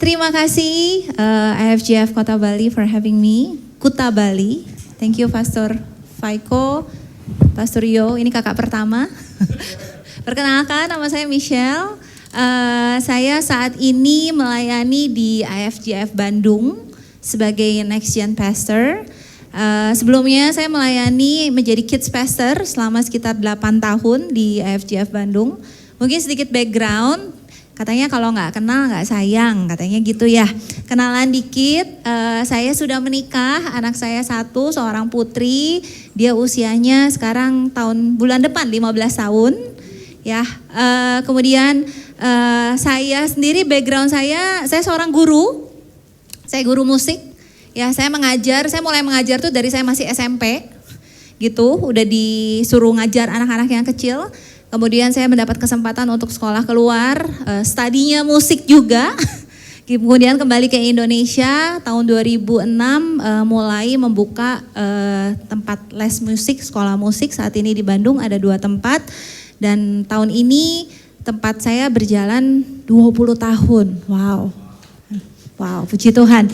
terima kasih IFGF Kota Bali for having me. Kuta Bali. Thank you Pastor Faiko, Pastor Yo, ini kakak pertama. Perkenalkan, nama saya Michelle. Saya saat ini melayani di IFGF Bandung sebagai Next Gen Pastor. Sebelumnya saya melayani menjadi Kids Pastor selama sekitar 8 tahun di IFGF Bandung. Mungkin sedikit background, katanya kalau nggak kenal nggak sayang, katanya gitu ya. Kenalan dikit, saya sudah menikah, anak saya satu, seorang putri. Dia usianya sekarang bulan depan 15 tahun. Ya, kemudian saya sendiri background saya seorang guru, saya guru musik. Ya, saya mulai mengajar tuh dari saya masih SMP, gitu. Udah disuruh ngajar anak-anak yang kecil. Kemudian saya mendapat kesempatan untuk sekolah keluar, studinya musik juga. Kemudian kembali ke Indonesia tahun 2006 mulai membuka tempat les musik, sekolah musik. Saat ini di Bandung ada 2 tempat. Dan tahun ini tempat saya berjalan 20 tahun. Wow, puji Tuhan.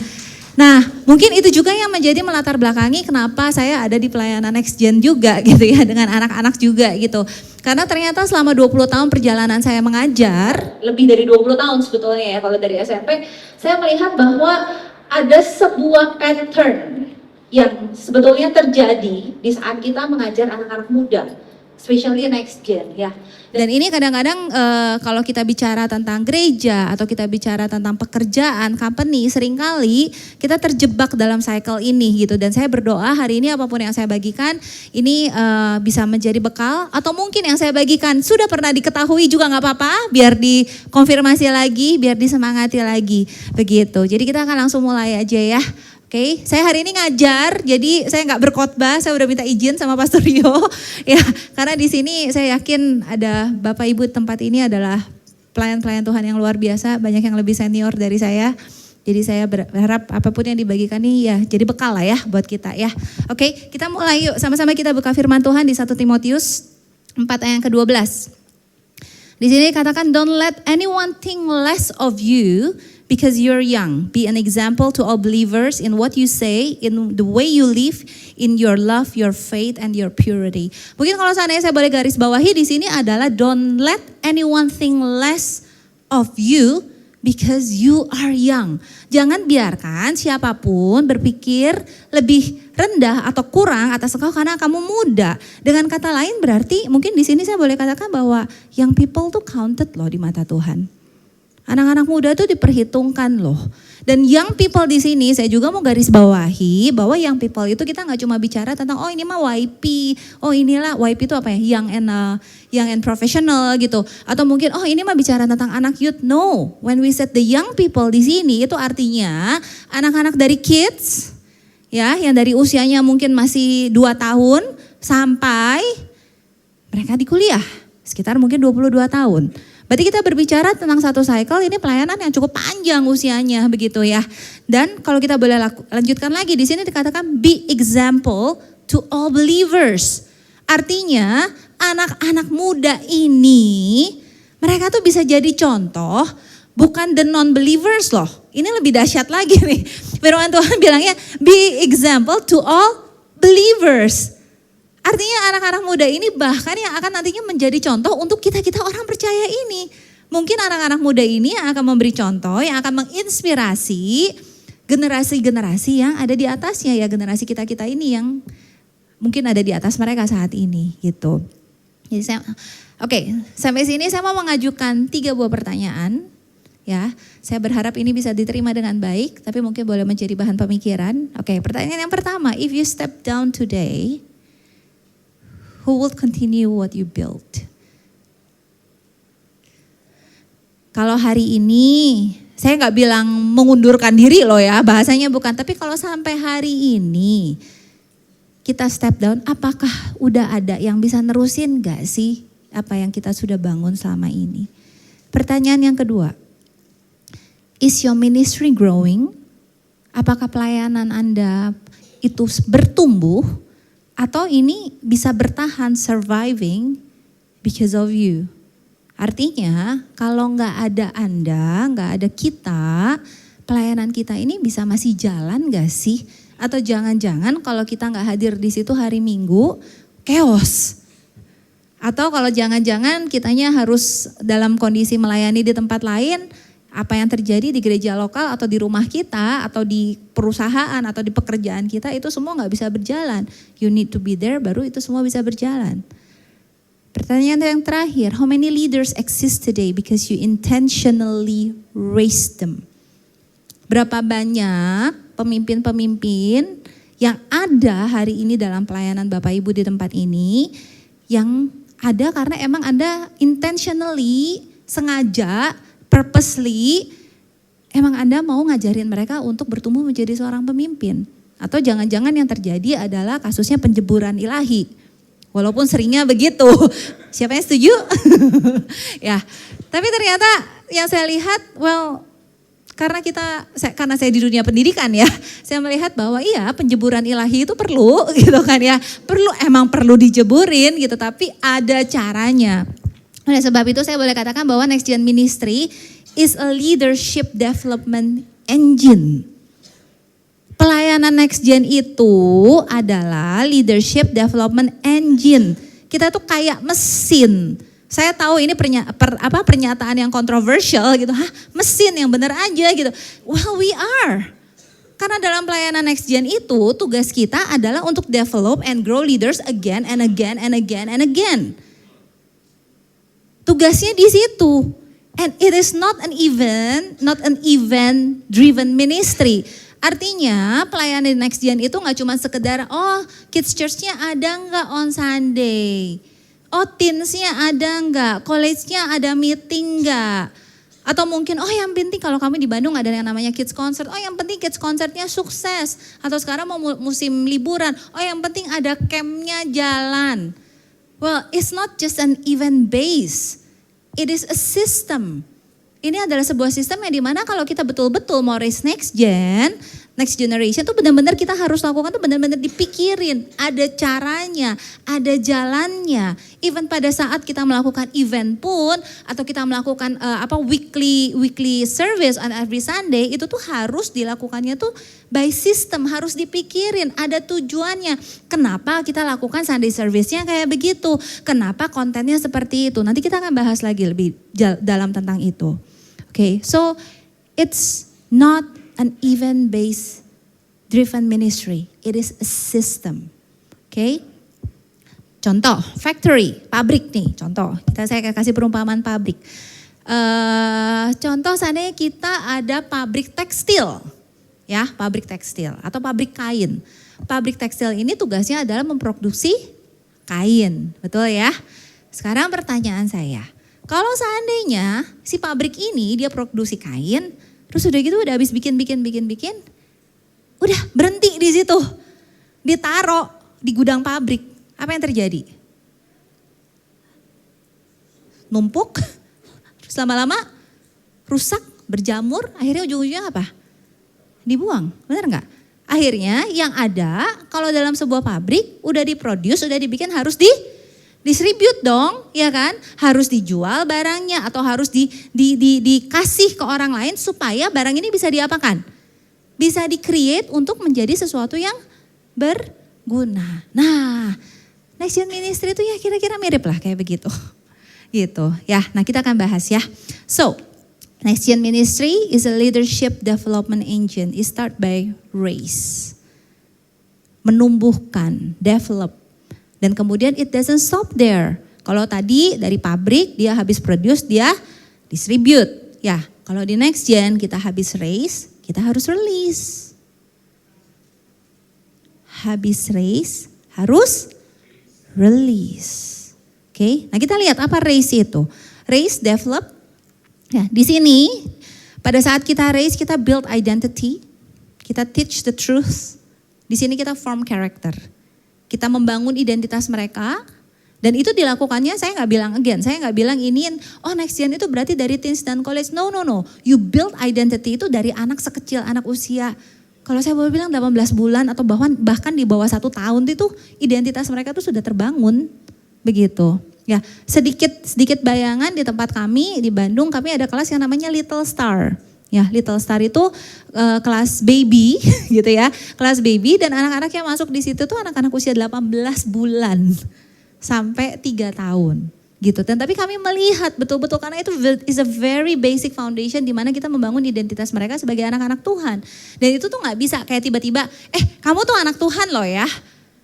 Nah, mungkin itu juga yang menjadi melatar belakangi kenapa saya ada di pelayanan Next Gen juga gitu ya, dengan anak-anak juga gitu. Karena ternyata selama 20 tahun perjalanan saya mengajar, lebih dari 20 tahun sebetulnya ya kalau dari SMP, saya melihat bahwa ada sebuah pattern yang sebetulnya terjadi di saat kita mengajar anak-anak muda, especially Next Gen ya. Dan ini kadang-kadang kalau kita bicara tentang gereja atau kita bicara tentang pekerjaan, company, seringkali kita terjebak dalam cycle ini gitu. Dan saya berdoa hari ini apapun yang saya bagikan ini bisa menjadi bekal. Atau mungkin yang saya bagikan sudah pernah diketahui juga gak apa-apa, biar dikonfirmasi lagi, biar disemangati lagi. Begitu, jadi kita akan langsung mulai aja ya. Oke, saya hari ini ngajar, jadi saya nggak berkhotbah, saya udah minta izin sama Pastor Rio, ya, karena di sini saya yakin ada Bapak Ibu tempat ini adalah pelayan-pelayan Tuhan yang luar biasa, banyak yang lebih senior dari saya, jadi saya berharap apapun yang dibagikan ini ya jadi bekal lah ya buat kita ya. Oke, kita mulai yuk, sama-sama kita buka firman Tuhan di 1 Timotius 4 ayat yang ke-12. Di sini katakan, don't let anyone think less of you, because you're young. Be an example to all believers in what you say, in the way you live, in your love, your faith, and your purity. Mungkin kalau seandainya saya boleh garis bawahi di sini adalah don't let anyone think less of you because you are young. Jangan biarkan siapapun berpikir lebih rendah atau kurang atas engkau karena kamu muda. Dengan kata lain berarti mungkin di sini saya boleh katakan bahwa young people tuh counted loh di mata Tuhan. Anak-anak muda tuh diperhitungkan loh. Dan young people di sini saya juga mau garis bawahi bahwa young people itu kita nggak cuma bicara tentang oh ini mah YP, oh inilah YP itu apa ya, young and professional gitu. Atau mungkin oh ini mah bicara tentang anak youth. No, when we said the young people di sini itu artinya anak-anak dari kids ya yang dari usianya mungkin masih 2 tahun sampai mereka di kuliah sekitar mungkin 22 tahun. Berarti kita berbicara tentang satu cycle ini pelayanan yang cukup panjang usianya begitu ya. Dan kalau kita boleh lanjutkan lagi di sini dikatakan be example to all believers. Artinya anak-anak muda ini mereka tuh bisa jadi contoh bukan the non-believers loh. Ini lebih dahsyat lagi nih. Firman Tuhan bilangnya be example to all believers. Artinya anak-anak muda ini bahkan yang akan nantinya menjadi contoh untuk kita-kita orang percaya ini. Mungkin anak-anak muda ini yang akan memberi contoh, yang akan menginspirasi generasi-generasi yang ada di atasnya ya. Generasi kita-kita ini yang mungkin ada di atas mereka saat ini gitu. Jadi sampai sini saya mau mengajukan 3 buah pertanyaan. Ya, saya berharap ini bisa diterima dengan baik, tapi mungkin boleh menjadi bahan pemikiran. Oke, pertanyaan yang pertama, if you step down today, who will continue what you built? Kalau hari ini, saya nggak bilang mengundurkan diri loh ya, bahasanya bukan. Tapi kalau sampai hari ini kita step down, apakah udah ada yang bisa nerusin nggak sih apa yang kita sudah bangun selama ini? Pertanyaan yang kedua, is your ministry growing? Apakah pelayanan Anda itu bertumbuh? Atau ini bisa bertahan surviving because of you. Artinya kalau nggak ada Anda, nggak ada kita, pelayanan kita ini bisa masih jalan nggak sih? Atau jangan-jangan kalau kita nggak hadir di situ hari Minggu, chaos. Atau kalau jangan-jangan kitanya harus dalam kondisi melayani di tempat lain, apa yang terjadi di gereja lokal atau di rumah kita atau di perusahaan atau di pekerjaan kita itu semua nggak bisa berjalan. You need to be there baru itu semua bisa berjalan. Pertanyaan yang terakhir, how many leaders exist today because you intentionally raised them? Berapa banyak pemimpin-pemimpin yang ada hari ini dalam pelayanan Bapak Ibu di tempat ini yang ada karena emang Anda intentionally, sengaja, purposely, emang Anda mau ngajarin mereka untuk bertumbuh menjadi seorang pemimpin. Atau jangan-jangan yang terjadi adalah kasusnya penjeburan ilahi. Walaupun seringnya begitu. Siapa yang setuju? Ya, tapi ternyata yang saya lihat, karena saya di dunia pendidikan ya, saya melihat bahwa iya penjeburan ilahi itu perlu gitu kan ya. Emang perlu dijeburin gitu, tapi ada caranya. Oleh sebab itu saya boleh katakan bahwa Next Gen Ministry is a leadership development engine. Pelayanan Next Gen itu adalah leadership development engine. Kita tuh kayak mesin. Saya tahu ini pernyataan yang kontroversial gitu. Mesin yang benar aja gitu. Well, we are. Karena dalam pelayanan Next Gen itu tugas kita adalah untuk develop and grow leaders again and again and again and again. Tugasnya di situ. And it is not an event driven ministry. Artinya pelayanan Next Gen itu gak cuma sekedar, kids church-nya ada gak on Sunday? Teens-nya ada gak? College-nya ada meeting gak? Atau mungkin, yang penting kalau kami di Bandung ada yang namanya kids concert. Yang penting kids concertnya sukses. Atau sekarang mau musim liburan. Yang penting ada camp-nya jalan. Well, it's not just an event base. It is a system. Ini adalah sebuah sistem yang dimana kalau kita betul-betul mau raise next generation tuh benar-benar kita harus lakukan tuh benar-benar dipikirin. Ada caranya, ada jalannya. Even pada saat kita melakukan event pun atau kita melakukan weekly service on every Sunday itu tuh harus dilakukannya tuh by system, harus dipikirin. Ada tujuannya. Kenapa kita lakukan Sunday service-nya kayak begitu? Kenapa kontennya seperti itu? Nanti kita akan bahas lagi lebih dalam tentang itu. Okay, so it's not an event-based driven ministry. It is a system. Okay? Contoh, factory, pabrik nih. Contoh, saya kasih perumpamaan pabrik. Contoh seandainya kita ada pabrik tekstil, ya, pabrik tekstil atau pabrik kain. Pabrik tekstil ini tugasnya adalah memproduksi kain, betul ya? Sekarang pertanyaan saya. Kalau seandainya si pabrik ini dia produksi kain, terus udah gitu udah habis bikin, udah berhenti di situ, ditaruh di gudang pabrik, apa yang terjadi? Numpuk, terus lama-lama rusak, berjamur, akhirnya ujung-ujungnya apa? Dibuang, benar nggak? Akhirnya yang ada kalau dalam sebuah pabrik udah diproduce, udah dibikin harus distribute dong, ya kan? Harus dijual barangnya atau harus dikasih ke orang lain supaya barang ini bisa diapakan? Bisa di-create untuk menjadi sesuatu yang berguna. Nah, Next Gen Ministry itu ya kira-kira mirip lah kayak begitu. Gitu ya, nah kita akan bahas ya. So, Next Gen Ministry is a leadership development engine. It start by raise. Menumbuhkan, develop. Dan kemudian it doesn't stop there. Kalau tadi dari pabrik dia habis produce, dia distribute. Ya, kalau di Next Gen kita habis raise, kita harus release. Habis raise, harus release. Oke, nah kita lihat apa raise itu. Raise, develop. Ya, di sini pada saat kita raise, kita build identity. Kita teach the truth. Di sini kita form character. Kita membangun identitas mereka dan itu dilakukannya saya nggak bilang ini Next Gen itu berarti dari teens dan college. No. You build identity itu dari anak sekecil, anak usia. Kalau saya boleh bilang 18 bulan atau bahkan di bawah 1 tahun itu identitas mereka tuh sudah terbangun. Begitu. Ya, sedikit bayangan di tempat kami di Bandung, kami ada kelas yang namanya Little Star. Ya, Little Star itu kelas baby gitu ya. Kelas baby dan anak-anak yang masuk di situ tuh anak-anak usia 18 bulan sampai 3 tahun. Gitu. Dan tapi kami melihat betul-betul karena itu is a very basic foundation di mana kita membangun identitas mereka sebagai anak-anak Tuhan. Dan itu tuh nggak bisa kayak tiba-tiba, kamu tuh anak Tuhan loh ya.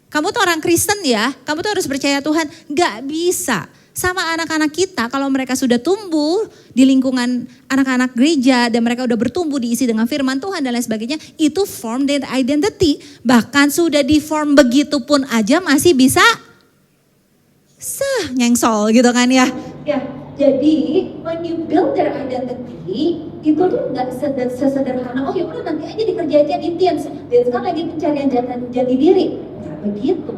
Kamu tuh orang Kristen ya, kamu tuh harus percaya Tuhan. Gak bisa. Sama anak-anak kita kalau mereka sudah tumbuh di lingkungan anak-anak gereja dan mereka udah bertumbuh diisi dengan firman Tuhan dan lain sebagainya, itu form dan identity. Bahkan sudah di form begitu pun aja masih bisa nyengsol gitu kan ya. Ya, jadi when you build their identity, itu tuh gak sesederhana, oh yaudah nanti aja dikerjain di teens. Dan sekarang lagi pencarian jati diri. Begitu.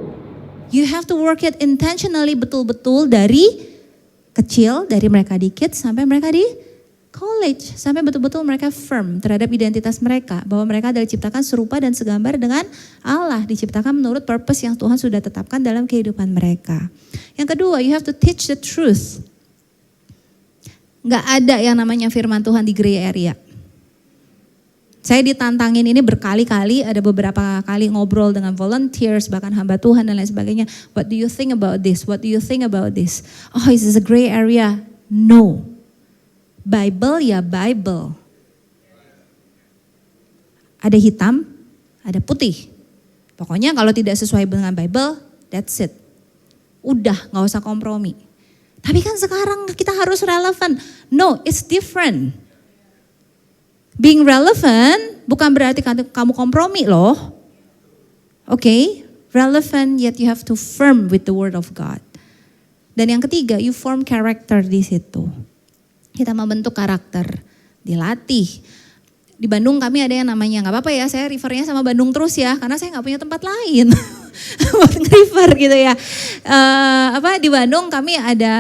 You have to work it intentionally betul-betul dari kecil, dari mereka di kids sampai mereka di college. Sampai betul-betul mereka firm terhadap identitas mereka. Bahwa mereka adalah diciptakan serupa dan segambar dengan Allah. Diciptakan menurut purpose yang Tuhan sudah tetapkan dalam kehidupan mereka. Yang kedua, you have to teach the truth. Gak ada yang namanya firman Tuhan di gray area. Saya ditantangin ini berkali-kali, ada beberapa kali ngobrol dengan volunteers, bahkan hamba Tuhan dan lain sebagainya. What do you think about this? What do you think about this? Oh, is this a gray area? No. Bible ya Bible. Ada hitam, ada putih. Pokoknya kalau tidak sesuai dengan Bible, that's it. Udah, gak usah kompromi. Tapi kan sekarang kita harus relevan. No, it's different. Being relevant bukan berarti kamu kompromi loh. Okay? Relevant yet you have to firm with the word of God. Dan yang ketiga, you form character di situ. Kita membentuk karakter, dilatih. Di Bandung kami ada yang namanya, gak apa-apa ya saya refernya sama Bandung terus ya. Karena saya gak punya tempat lain buat nge-refer gitu ya. Di Bandung kami ada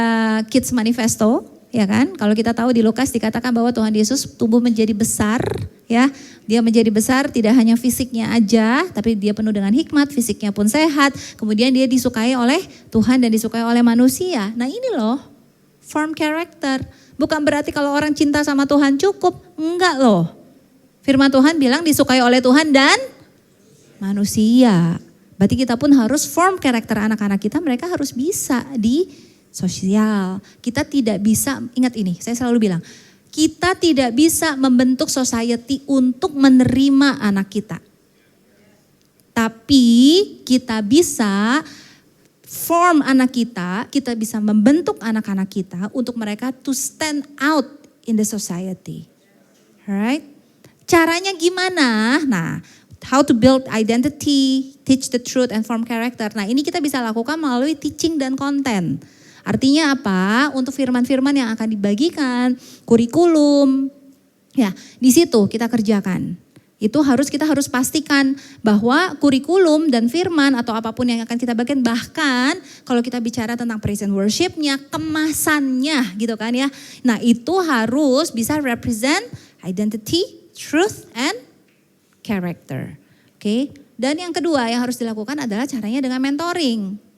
Kids Manifesto. Ya kan, kalau kita tahu di Lukas dikatakan bahwa Tuhan Yesus tumbuh menjadi besar, ya. Dia menjadi besar tidak hanya fisiknya aja, tapi dia penuh dengan hikmat, fisiknya pun sehat. Kemudian dia disukai oleh Tuhan dan disukai oleh manusia. Nah ini loh, form character. Bukan berarti kalau orang cinta sama Tuhan cukup, enggak loh. Firman Tuhan bilang disukai oleh Tuhan dan manusia. Berarti kita pun harus form karakter anak-anak kita, mereka harus bisa di sosial. Kita tidak bisa, ingat ini, saya selalu bilang, kita tidak bisa membentuk society untuk menerima anak kita. Tapi kita bisa form anak kita bisa membentuk anak-anak kita untuk mereka to stand out in the society. Alright? Caranya gimana? Nah, how to build identity, teach the truth and form character. Nah, ini kita bisa lakukan melalui teaching dan konten. Artinya apa? Untuk firman-firman yang akan dibagikan, kurikulum, ya di situ kita kerjakan. Itu kita harus pastikan bahwa kurikulum dan firman atau apapun yang akan kita bagikan, bahkan kalau kita bicara tentang praise and worship-nya, kemasannya gitu kan ya. Nah itu harus bisa represent identity, truth, and character. Oke. Dan yang kedua yang harus dilakukan adalah caranya dengan mentoring.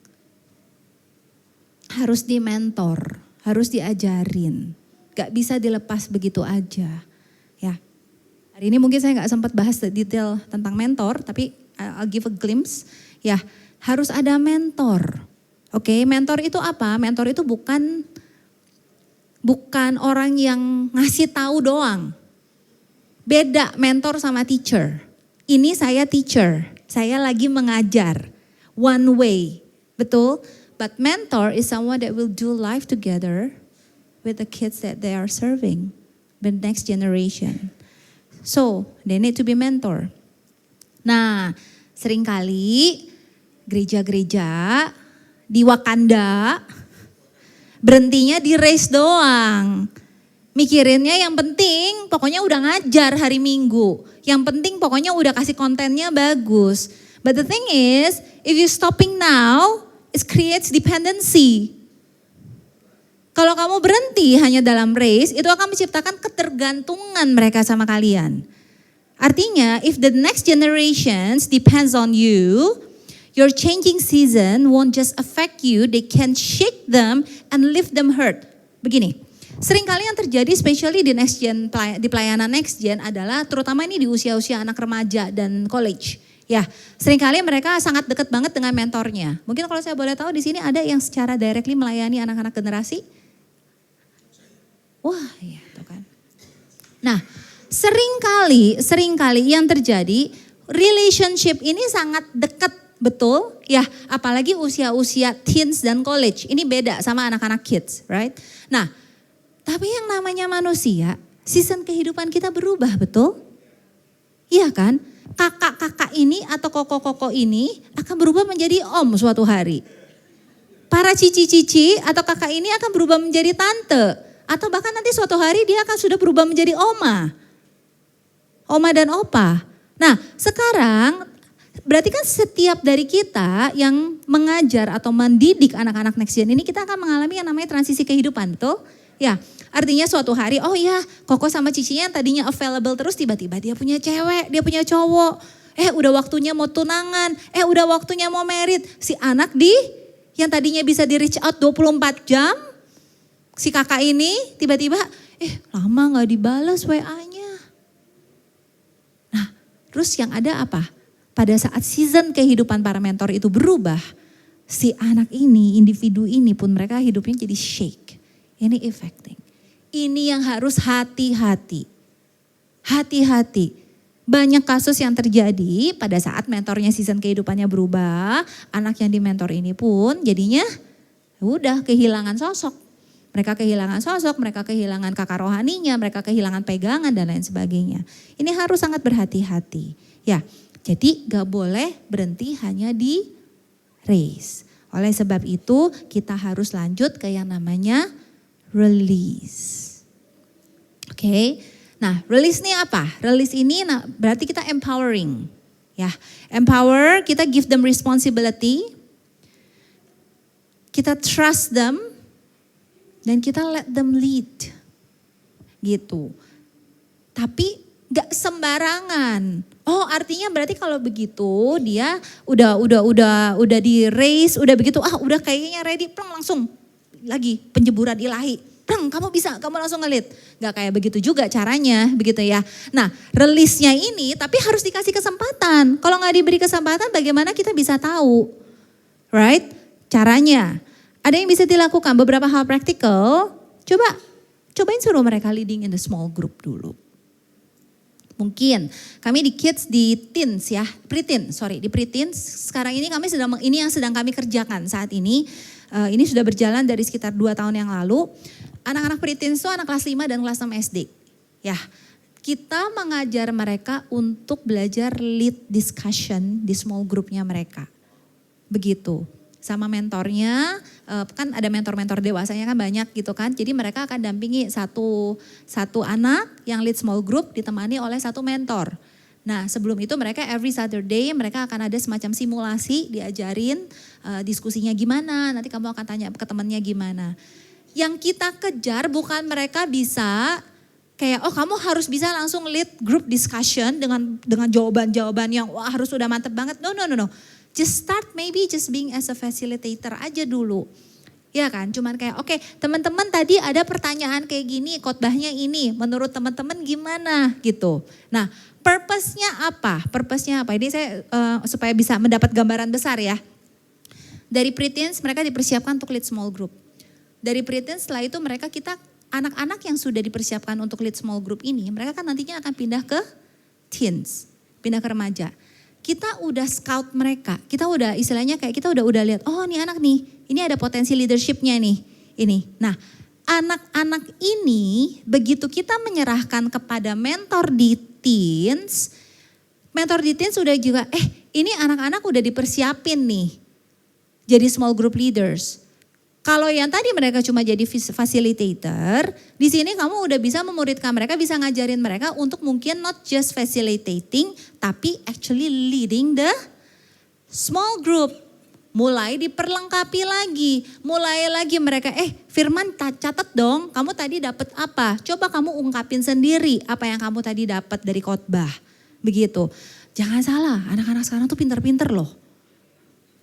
Harus di-mentor, harus diajarin. Gak bisa dilepas begitu aja. Ya. Hari ini mungkin saya gak sempat bahas detail tentang mentor, tapi I'll give a glimpse. Ya, harus ada mentor. Oke, mentor itu apa? Mentor itu bukan orang yang ngasih tahu doang. Beda mentor sama teacher. Ini saya teacher, saya lagi mengajar. One way, betul? But mentor is someone that will do life together with the kids that they are serving, the next generation. So, they need to be mentor. Nah, seringkali gereja-gereja di Wakanda berhentinya di race doang. Mikirinnya yang penting pokoknya udah ngajar hari Minggu. Yang penting pokoknya udah kasih kontennya bagus. But the thing is, if you stopping now, it creates dependency. Kalau kamu berhenti hanya dalam race, itu akan menciptakan ketergantungan mereka sama kalian. Artinya, if the next generations depends on you, Your changing season won't just affect you, they can shake them and leave them hurt. Begini, seringkali yang terjadi especially di next gen, di pelayanan next gen adalah terutama ini di usia-usia anak remaja dan college. Ya, seringkali mereka sangat dekat banget dengan mentornya. Mungkin kalau saya boleh tahu di sini ada yang secara directly melayani anak-anak generasi? Wah, iya tuh kan. Nah, seringkali yang terjadi relationship ini sangat dekat. Betul, ya apalagi usia-usia teens dan college. Ini beda sama anak-anak kids, right? Nah, tapi yang namanya manusia, season kehidupan kita berubah, betul? Iya kan? Kakak-kakak ini atau koko-koko ini akan berubah menjadi om suatu hari. Para cici-cici atau kakak ini akan berubah menjadi tante. Atau bahkan nanti suatu hari dia akan sudah berubah menjadi oma. Oma dan opa. Nah, sekarang berarti kan setiap dari kita yang mengajar atau mendidik anak-anak next gen ini kita akan mengalami yang namanya transisi kehidupan, betul? Ya, artinya suatu hari, oh ya Koko sama Cicinya yang tadinya available terus tiba-tiba dia punya cewek, dia punya cowok. Udah waktunya mau tunangan, udah waktunya mau merit. Si anak yang tadinya bisa di reach out 24 jam, si kakak ini tiba-tiba, lama gak dibalas WA-nya. Nah, terus yang ada apa? Pada saat season kehidupan para mentor itu berubah, si anak ini, individu ini pun mereka hidupnya jadi shake. Ini affecting. Ini yang harus hati-hati. Hati-hati. Banyak kasus yang terjadi pada saat mentornya season kehidupannya berubah, anak yang dimentor ini pun jadinya udah kehilangan sosok. Mereka kehilangan sosok, mereka kehilangan kakak rohaninya, mereka kehilangan pegangan dan lain sebagainya. Ini harus sangat berhati-hati. Ya. Jadi gak boleh berhenti hanya di race. Oleh sebab itu kita harus lanjut ke yang namanya release. Oke. Nah, release ini apa? Release ini berarti kita empowering. Ya, empower, kita give them responsibility. Kita trust them dan kita let them lead. Gitu. Tapi gak sembarangan. Oh, artinya berarti kalau begitu dia udah di race, udah begitu, udah kayaknya ready, langsung lagi penjeburan ilahi. Kamu bisa, kamu langsung ngelit. Gak kayak begitu juga caranya, begitu ya. Nah, release-nya ini tapi harus dikasih kesempatan. Kalau gak diberi kesempatan bagaimana kita bisa tahu? Right? Caranya. Ada yang bisa dilakukan, beberapa hal praktikal. Cobain suruh mereka leading in the small group dulu. Mungkin kami di kids, di teens ya, di preteens sekarang ini ini yang sedang kami kerjakan saat ini. Ini sudah berjalan dari sekitar 2 tahun yang lalu. Anak-anak preteens itu anak kelas 5 dan kelas 6 SD. Ya, kita mengajar mereka untuk belajar lead discussion di small groupnya mereka. Begitu. Sama mentornya, kan ada mentor-mentor dewasanya kan banyak gitu kan. Jadi mereka akan dampingi satu anak yang lead small group ditemani oleh satu mentor. Nah, sebelum itu mereka every Saturday mereka akan ada semacam simulasi, diajarin diskusinya gimana, nanti kamu akan tanya ke temannya gimana. Yang kita kejar bukan mereka bisa kayak kamu harus bisa langsung lead group discussion dengan jawaban-jawaban yang wah harus udah mantep banget. No. Just start maybe just being as a facilitator aja dulu. Ya kan, cuman kayak oke, teman-teman tadi ada pertanyaan kayak gini, khotbahnya ini, menurut teman-teman gimana gitu. Nah, purpose-nya apa? Ini saya supaya bisa mendapat gambaran besar ya. Dari preteens mereka dipersiapkan untuk lead small group. Dari preteens setelah itu kita anak-anak yang sudah dipersiapkan untuk lead small group ini, mereka kan nantinya akan pindah ke teens, pindah ke remaja. Kita udah scout mereka, kita udah istilahnya kayak kita udah lihat, oh nih anak nih, ini ada potensi leadershipnya nih, ini. Nah, anak-anak ini begitu kita menyerahkan kepada mentor di teens udah juga, ini anak-anak udah dipersiapin nih, jadi small group leaders. Kalau yang tadi mereka cuma jadi facilitator, di sini kamu udah bisa memuridkan mereka, bisa ngajarin mereka untuk mungkin not just facilitating, tapi actually leading the small group. Mulai diperlengkapi lagi, mulai lagi mereka, Firman catat dong, kamu tadi dapat apa? Coba kamu ungkapin sendiri apa yang kamu tadi dapat dari khotbah. Begitu. Jangan salah, anak-anak sekarang tuh pinter-pinter loh.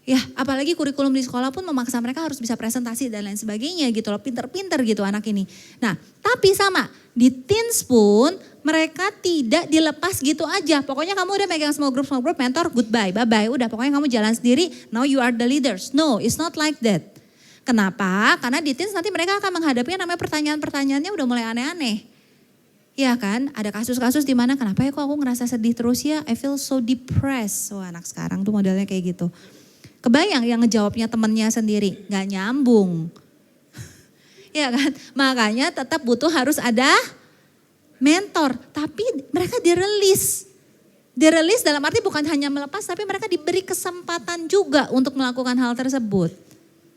Ya, apalagi kurikulum di sekolah pun memaksa mereka harus bisa presentasi dan lain sebagainya gitu loh. Pinter-pinter gitu anak ini. Nah, tapi sama di teens pun mereka tidak dilepas gitu aja. Pokoknya kamu udah megang small group, mentor, goodbye, bye-bye. Udah pokoknya kamu jalan sendiri, now you are the leaders. No, it's not like that. Kenapa? Karena di teens nanti mereka akan menghadapi yang namanya pertanyaan-pertanyaannya udah mulai aneh-aneh. Ya kan, ada kasus-kasus di mana kenapa ya kok aku ngerasa sedih terus ya, I feel so depressed. Wah, anak sekarang tuh modelnya kayak gitu. Kebayang yang ngejawabnya temennya sendiri, gak nyambung. Ya kan, makanya tetap butuh harus ada mentor. Tapi mereka dirilis. Dirilis dalam arti bukan hanya melepas, tapi mereka diberi kesempatan juga untuk melakukan hal tersebut.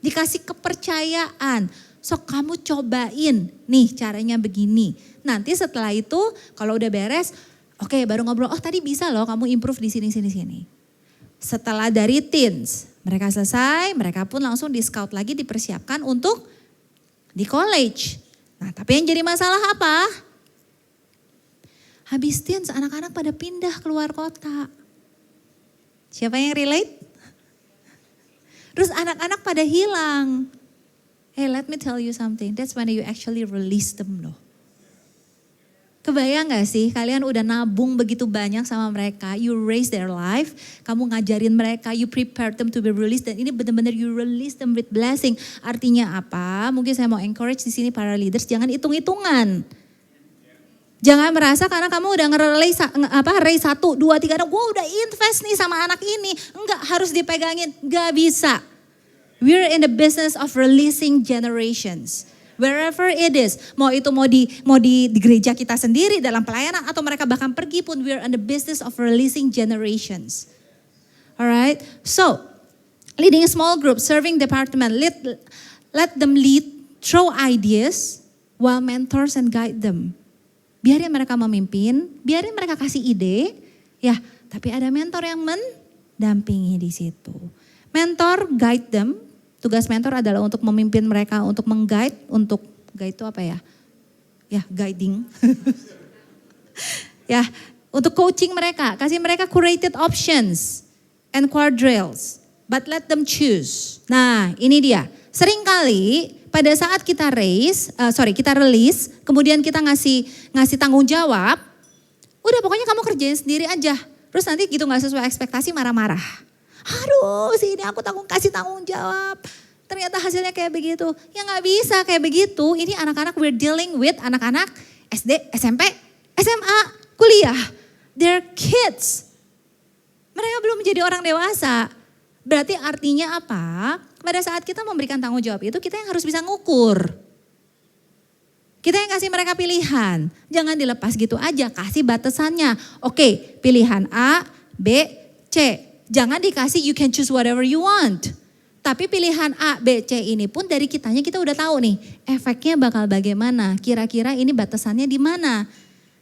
Dikasih kepercayaan. So kamu cobain, nih caranya begini. Nanti setelah itu kalau udah beres, oke, baru ngobrol, oh tadi bisa loh kamu improve di sini. Setelah dari teens, mereka selesai, mereka pun langsung di scout lagi, dipersiapkan untuk di college. Nah, tapi yang jadi masalah apa? Habis teens, anak-anak pada pindah keluar kota. Siapa yang relate? Terus anak-anak pada hilang. Hey, let me tell you something. That's when you actually release them loh. Kebayang gak sih kalian udah nabung begitu banyak sama mereka, you raise their life, kamu ngajarin mereka, you prepare them to be released, dan ini benar-benar you release them with blessing. Artinya apa? Mungkin saya mau encourage di sini para leaders, jangan hitung-hitungan. Jangan merasa karena kamu udah raise 1, 2, 3, gue udah invest nih sama anak ini. Enggak, harus dipegangin, gak bisa. We're in the business of releasing generations. Wherever it is, mau di gereja kita sendiri dalam pelayanan atau mereka bahkan pergi pun, we're in the business of releasing generations. Alright, so leading a small group, serving department, let them lead, throw ideas, while mentors and guide them. Biarin mereka memimpin, biarin mereka kasih ide, ya. Tapi ada mentor yang mendampingi di situ. Mentor guide them. Tugas mentor adalah untuk memimpin mereka, untuk meng-guide, untuk guide itu apa ya? Ya, guiding. Ya, untuk coaching mereka, kasih mereka curated options and quadrilles, but let them choose. Nah, ini dia. Seringkali pada saat kita release, kemudian kita ngasih tanggung jawab, udah pokoknya kamu kerjain sendiri aja. Terus nanti gitu gak sesuai ekspektasi marah-marah. Aduh, sini aku kasih tanggung jawab. Ternyata hasilnya kayak begitu. Ya gak bisa kayak begitu. Ini anak-anak, we're dealing with anak-anak SD, SMP, SMA, kuliah. They're kids. Mereka belum menjadi orang dewasa. Berarti artinya apa? Pada saat kita memberikan tanggung jawab itu, kita yang harus bisa ngukur. Kita yang kasih mereka pilihan. Jangan dilepas gitu aja, kasih batasannya. Oke, pilihan A, B, C. Jangan dikasih you can choose whatever you want. Tapi pilihan A, B, C ini pun dari kitanya kita udah tahu nih. Efeknya bakal bagaimana, kira-kira ini batasannya di mana.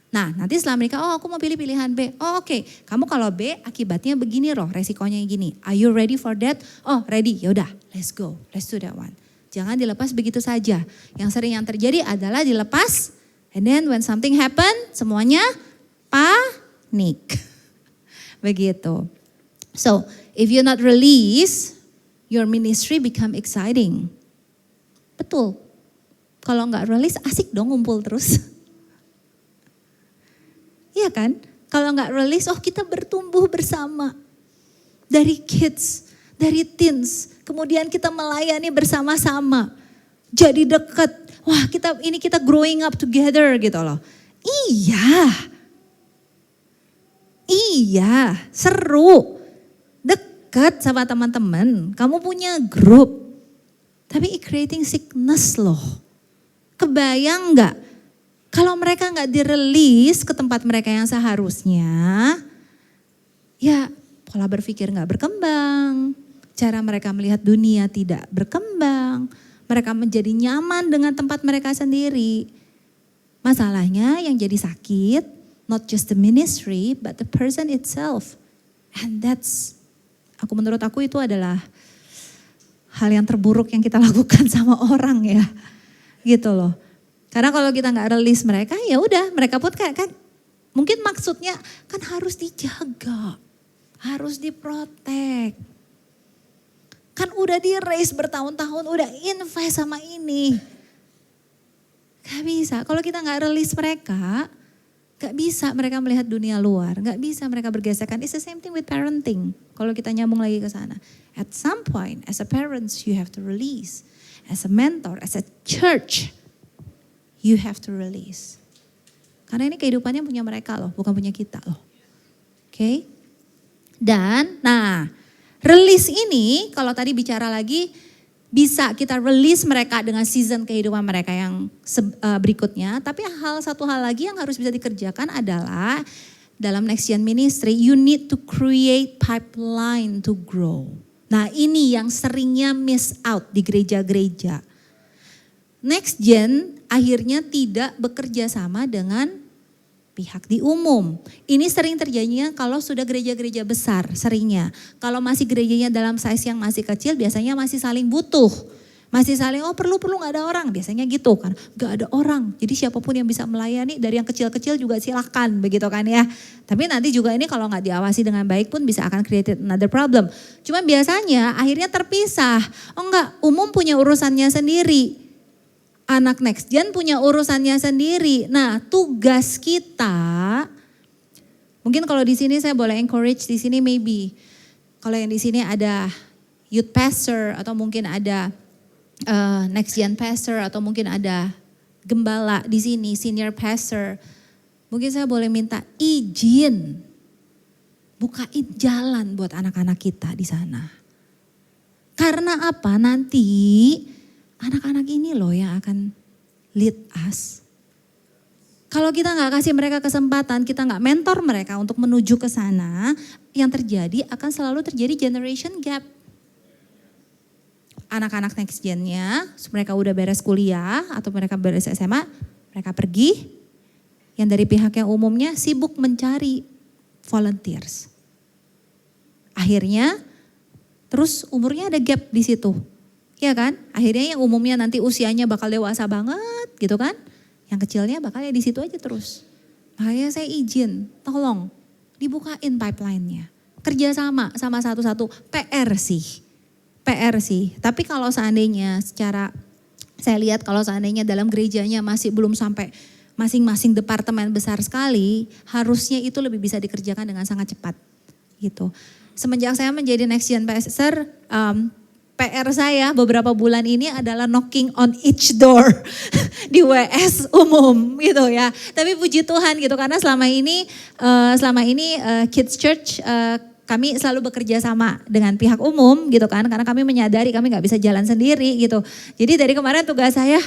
Nah nanti setelah mereka, oh aku mau pilih pilihan B. Oh oke, kamu kalau B akibatnya begini loh, resikonya gini. Are you ready for that? Oh ready, yaudah let's go, let's do that one. Jangan dilepas begitu saja. Yang sering yang terjadi adalah dilepas. And then when something happen, semuanya panik. Begitu. So, if you not release, your ministry become exciting. Betul. Kalau nggak release, asik dong ngumpul terus. Iya kan? Kalau nggak release, oh kita bertumbuh bersama. Dari kids, dari teens, kemudian kita melayani bersama-sama. Jadi dekat. Wah, kita growing up together gitu loh. Iya, seru. Dekat sama teman-teman, kamu punya grup. Tapi creating sickness loh. Kebayang nggak? Kalau mereka nggak dirilis ke tempat mereka yang seharusnya, ya pola berpikir nggak berkembang. Cara mereka melihat dunia tidak berkembang. Mereka menjadi nyaman dengan tempat mereka sendiri. Masalahnya yang jadi sakit, not just the ministry, but the person itself. And menurut aku itu adalah hal yang terburuk yang kita lakukan sama orang ya. Gitu loh. Karena kalau kita nggak release mereka, ya udah mereka pun kan mungkin maksudnya kan harus dijaga, harus diprotek. Kan udah di raise bertahun-tahun, udah invest sama ini. Gak bisa, kalau kita gak release mereka, gak bisa mereka melihat dunia luar, gak bisa mereka bergesekan. It's the same thing with parenting. Kalau kita nyambung lagi ke sana. At some point, as a parents, you have to release. As a mentor, as a church, you have to release. Karena ini kehidupannya punya mereka loh, bukan punya kita loh. Oke? Dan, release ini, kalau tadi bicara lagi, bisa kita release mereka dengan season kehidupan mereka yang berikutnya. Tapi satu hal lagi yang harus bisa dikerjakan adalah dalam Next Gen Ministry, you need to create pipeline to grow. Nah ini yang seringnya miss out di gereja-gereja. Next Gen akhirnya tidak bekerja sama dengan pihak di umum. Ini sering terjadinya kalau sudah gereja-gereja besar, seringnya. Kalau masih gerejanya dalam size yang masih kecil, biasanya masih saling butuh. Masih saling, perlu gak ada orang. Biasanya gitu kan, gak ada orang. Jadi siapapun yang bisa melayani, dari yang kecil-kecil juga silahkan, begitu kan ya. Tapi nanti juga ini kalau gak diawasi dengan baik pun bisa akan create another problem. Cuma biasanya akhirnya terpisah. Enggak, umum punya urusannya sendiri. Anak Next Gen punya urusannya sendiri. Nah, tugas kita, mungkin kalau di sini saya boleh encourage di sini maybe kalau yang di sini ada youth pastor atau mungkin ada Next Gen pastor atau mungkin ada gembala di sini, senior pastor. Mungkin saya boleh minta izin bukain jalan buat anak-anak kita di sana. Karena apa? Nanti anak-anak ini loh yang akan lead us. Kalau kita gak kasih mereka kesempatan, kita gak mentor mereka untuk menuju ke sana, yang terjadi akan selalu terjadi generation gap. Anak-anak next gen-nya, mereka udah beres kuliah atau mereka beres SMA, mereka pergi. Yang dari pihak yang umumnya sibuk mencari volunteers. Akhirnya, terus umurnya ada gap di situ. Ya kan, akhirnya yang umumnya nanti usianya bakal dewasa banget gitu kan. Yang kecilnya bakal ya di situ aja terus. Makanya saya izin, tolong dibukain pipeline-nya. Kerjasama sama satu-satu, PR sih. Tapi kalau seandainya saya lihat kalau seandainya dalam gerejanya masih belum sampai masing-masing departemen besar sekali, harusnya itu lebih bisa dikerjakan dengan sangat cepat gitu. Semenjak saya menjadi Next Gen Pastor, PR saya beberapa bulan ini adalah knocking on each door di WS umum gitu ya. Tapi puji Tuhan gitu karena selama ini Kids Church kami selalu bekerja sama dengan pihak umum gitu kan. Karena kami menyadari kami gak bisa jalan sendiri gitu. Jadi dari kemarin tugas saya,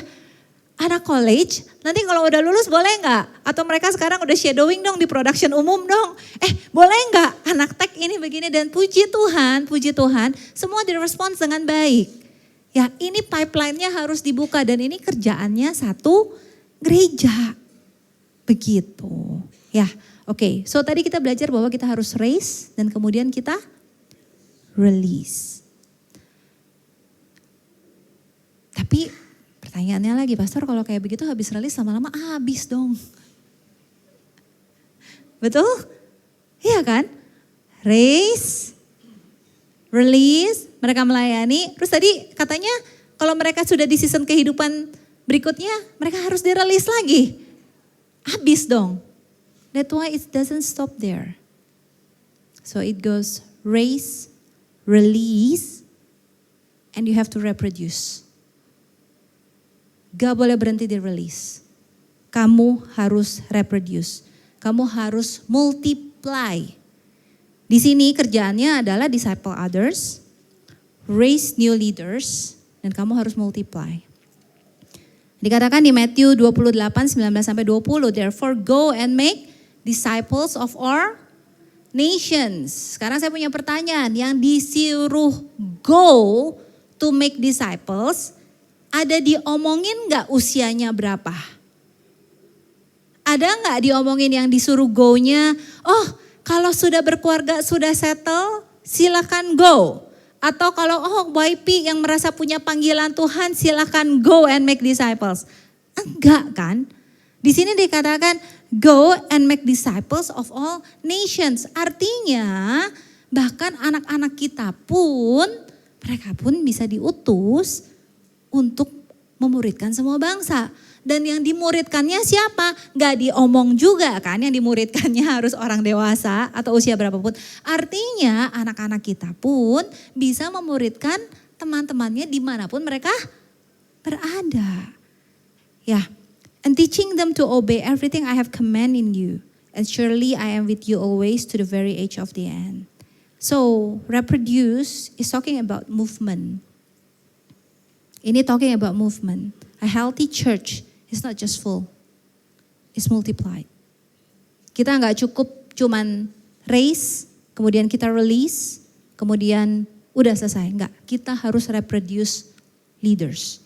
anak college nanti kalau udah lulus boleh gak? Atau mereka sekarang udah shadowing dong di production umum dong. Boleh gak anak tech ini begini, dan puji Tuhan semua direspons dengan baik. Ya ini pipeline-nya harus dibuka dan ini kerjaannya satu gereja. Begitu ya. Oke, so tadi kita belajar bahwa kita harus raise dan kemudian kita release. Tapi pertanyaannya lagi, Pastor, kalau kayak begitu habis release lama-lama habis dong. Betul? Iya kan? Raise, release, mereka melayani. Terus tadi katanya kalau mereka sudah di season kehidupan berikutnya, mereka harus di-release lagi. Habis dong. That's why it doesn't stop there. So it goes raise, release, and you have to reproduce. Gak boleh berhenti di release. Kamu harus reproduce. Kamu harus multiply. Di sini kerjaannya adalah disciple others, raise new leaders, dan kamu harus multiply. Dikatakan di Matthew 28, 19-20, therefore go and make disciples of all nations. Sekarang saya punya pertanyaan, yang disuruh go to make disciples, ada diomongin gak usianya berapa? Ada gak diomongin yang disuruh go-nya, kalau sudah berkeluarga, sudah settle, silakan go. Atau kalau YP yang merasa punya panggilan Tuhan, silakan go and make disciples. Enggak kan? Di sini dikatakan go and make disciples of all nations. Artinya bahkan anak-anak kita pun mereka pun bisa diutus untuk memuridkan semua bangsa. Dan yang dimuridkannya siapa? Gak diomong juga kan, yang dimuridkannya harus orang dewasa atau usia berapapun. Artinya anak-anak kita pun bisa memuridkan teman-temannya dimanapun mereka berada. Ya, and teaching them to obey everything I have commanded in you. And surely I am with you always to the very age of the end. So, reproduce is talking about movement. Ini talking about movement. A healthy church is not just full, it's multiplied. Kita nggak cukup cuman raise, kemudian kita release, kemudian udah selesai. Enggak, kita harus reproduce leaders.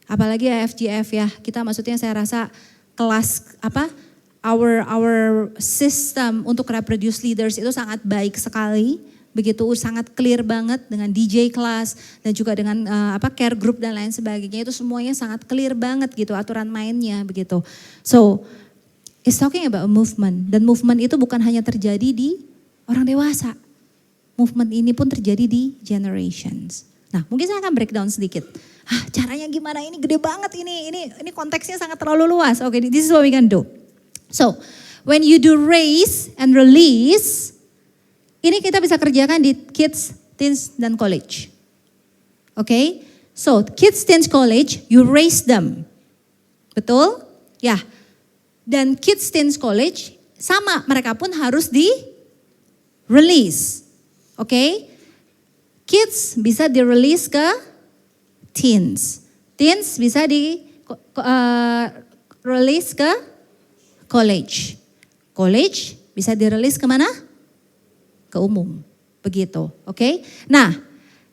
Apalagi AFGF ya, kita maksudnya saya rasa kelas our system untuk reproduce leaders itu sangat baik sekali. Begitu sangat clear banget dengan DJ class dan juga dengan care group dan lain sebagainya, itu semuanya sangat clear banget gitu aturan mainnya begitu. So it's talking about a movement, dan movement itu bukan hanya terjadi di orang dewasa. Movement ini pun terjadi di generations. Nah, mungkin saya akan breakdown sedikit. Caranya gimana? Ini gede banget ini konteksnya sangat terlalu luas. Okay, this is what we can do. So, when you do raise and release, ini kita bisa kerjakan di kids, teens, dan college. Okay? So, kids, teens, college, you raise them. Betul? Ya. Dan kids, teens, college, sama. Mereka pun harus di-release. Okay? Kids bisa di-release ke teens. Teens bisa di-release ke college. College bisa di-release kemana? Ke umum, begitu, oke? Nah,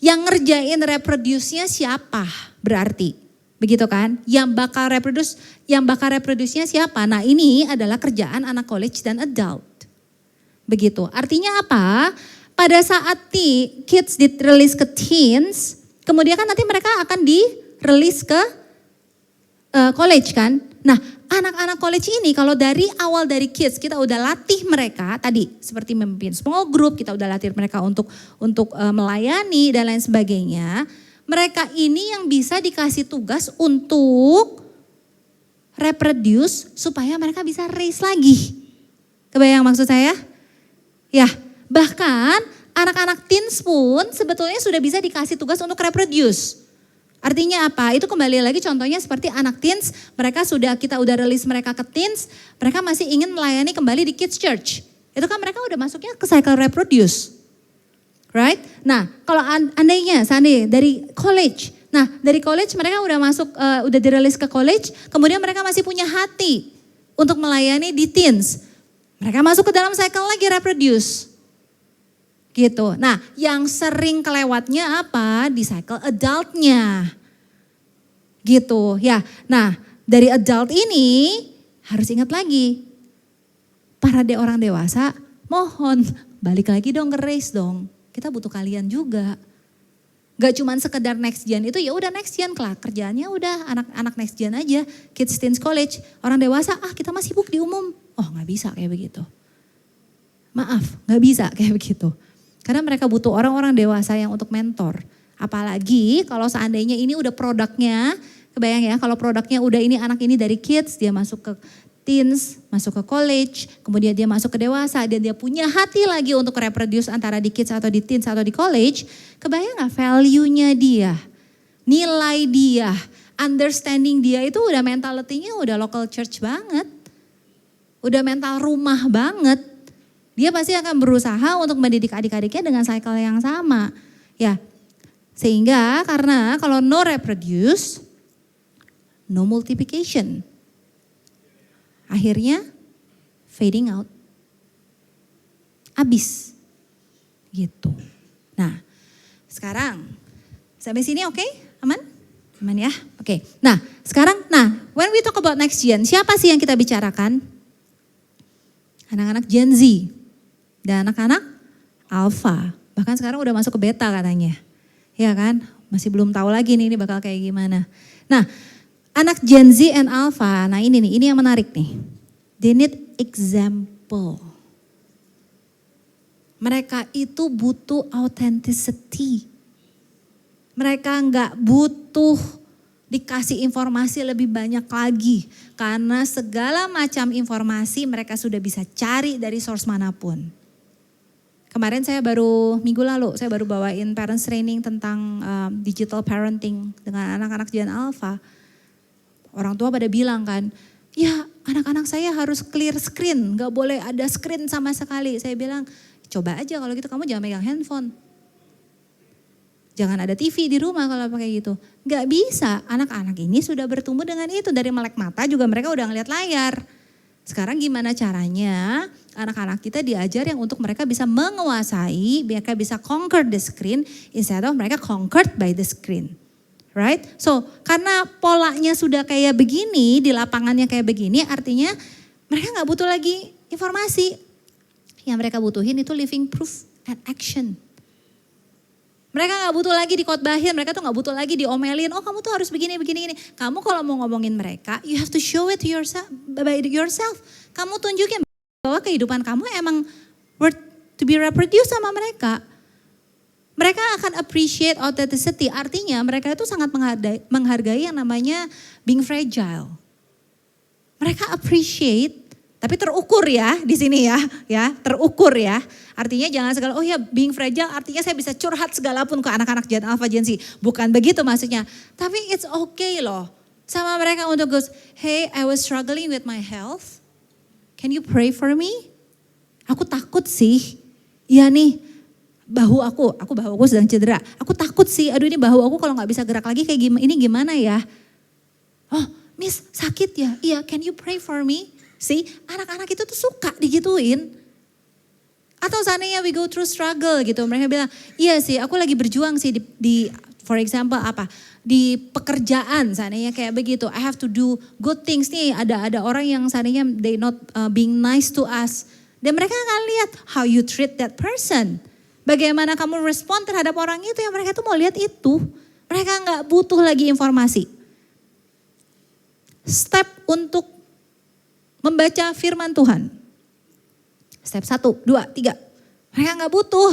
yang ngerjain reproduce-nya siapa berarti? Begitu kan? Yang bakal reproduce-nya siapa? Nah, ini adalah kerjaan anak college dan adult. Begitu. Artinya apa? Pada saat kids di-release ke teens, kemudian kan nanti mereka akan di-release ke college kan? Nah, anak-anak college ini kalau dari awal dari kids kita udah latih mereka tadi seperti memimpin small group, kita udah latih mereka untuk melayani dan lain sebagainya. Mereka ini yang bisa dikasih tugas untuk reproduce supaya mereka bisa raise lagi. Kebayang maksud saya? Ya, bahkan anak-anak teens pun sebetulnya sudah bisa dikasih tugas untuk reproduce. Artinya apa? Itu kembali lagi contohnya seperti anak teens, kita udah release mereka ke teens, mereka masih ingin melayani kembali di kids church. Itu kan mereka udah masuknya ke cycle reproduce. Right? Nah, kalau seandainya dari college. Nah, dari college mereka udah masuk, udah di-release ke college, kemudian mereka masih punya hati untuk melayani di teens. Mereka masuk ke dalam cycle lagi reproduce. Gitu. Nah, yang sering kelewatnya apa? Di cycle adultnya. Gitu ya. Nah, dari adult ini harus ingat lagi. Para orang dewasa, mohon balik lagi dong ke race dong. Kita butuh kalian juga. Gak cuman sekedar next gen itu, ya udah next gen lah. Kerjaannya udah anak-anak next gen aja. Kids, teens, college. Orang dewasa, kita masih sibuk di umum. Oh, gak bisa kayak begitu. Maaf, gak bisa kayak begitu. Karena mereka butuh orang-orang dewasa yang untuk mentor. Apalagi kalau seandainya ini udah produknya, kebayang ya kalau produknya udah ini anak ini dari kids, dia masuk ke teens, masuk ke college, kemudian dia masuk ke dewasa, dan dia punya hati lagi untuk reproduce antara di kids atau di teens atau di college, kebayang gak value-nya dia, nilai dia, understanding dia itu udah mentality-nya udah local church banget, udah mental rumah banget. Dia pasti akan berusaha untuk mendidik adik-adiknya dengan cycle yang sama. Ya, sehingga karena kalau no reproduce, no multiplication. Akhirnya fading out. Habis. Gitu. Nah, sekarang sampai sini oke? Aman? Aman ya? Oke. Nah, sekarang when we talk about next gen, siapa sih yang kita bicarakan? Anak-anak Gen Z. Dan anak-anak alpha, bahkan sekarang udah masuk ke beta katanya. Ya kan, masih belum tahu lagi nih ini bakal kayak gimana. Nah, anak Gen Z and alpha, nah ini yang menarik nih. They need example. Mereka itu butuh authenticity. Mereka nggak butuh dikasih informasi lebih banyak lagi. Karena segala macam informasi mereka sudah bisa cari dari source manapun. Kemarin minggu lalu saya baru bawain parents training tentang digital parenting dengan anak-anak Gen Alpha. Orang tua pada bilang kan, ya anak-anak saya harus clear screen, gak boleh ada screen sama sekali. Saya bilang, coba aja kalau gitu kamu jangan megang handphone. Jangan ada TV di rumah kalau pakai gitu. Gak bisa, anak-anak ini sudah bertumbuh dengan itu. Dari melek mata juga mereka udah ngeliat layar. Sekarang gimana caranya anak-anak kita diajar yang untuk mereka bisa menguasai, mereka bisa conquer the screen instead of mereka conquered by the screen. Right? So karena polanya sudah kayak begini, di lapangannya kayak begini, artinya mereka gak butuh lagi informasi. Yang mereka butuhin itu living proof and action. Mereka gak butuh lagi dikhotbahin, mereka tuh gak butuh lagi diomelin, oh kamu tuh harus begini. Kamu kalau mau ngomongin mereka, you have to show it to yourself. Kamu tunjukin bahwa kehidupan kamu emang worth to be reproduced sama mereka. Mereka akan appreciate authenticity, artinya mereka itu sangat menghargai yang namanya being fragile. Mereka appreciate, tapi terukur ya di sini ya terukur ya. Artinya jangan segala, oh ya being fragile artinya saya bisa curhat segala pun ke anak-anak Gen Alpha Gen Z. Bukan begitu maksudnya. Tapi it's okay loh. Sama mereka untuk go, hey I was struggling with my health. Can you pray for me? Aku takut sih. Iya nih, bahu aku sedang cedera. Aku takut sih, aduh ini bahu aku kalau gak bisa gerak lagi kayak gimana ya. Oh Miss sakit ya? Iya, can you pray for me? See, anak-anak itu tuh suka digituin. Atau seandainya we go through struggle gitu. Mereka bilang, iya sih aku lagi berjuang sih di for example di pekerjaan seandainya kayak begitu. I have to do good things nih. Ada orang yang seandainya they not being nice to us. Dan mereka akan lihat how you treat that person. Bagaimana kamu respon terhadap orang itu, yang mereka tuh mau lihat itu. Mereka gak butuh lagi informasi. Step untuk membaca firman Tuhan. Step 1, 2, 3. Mereka gak butuh.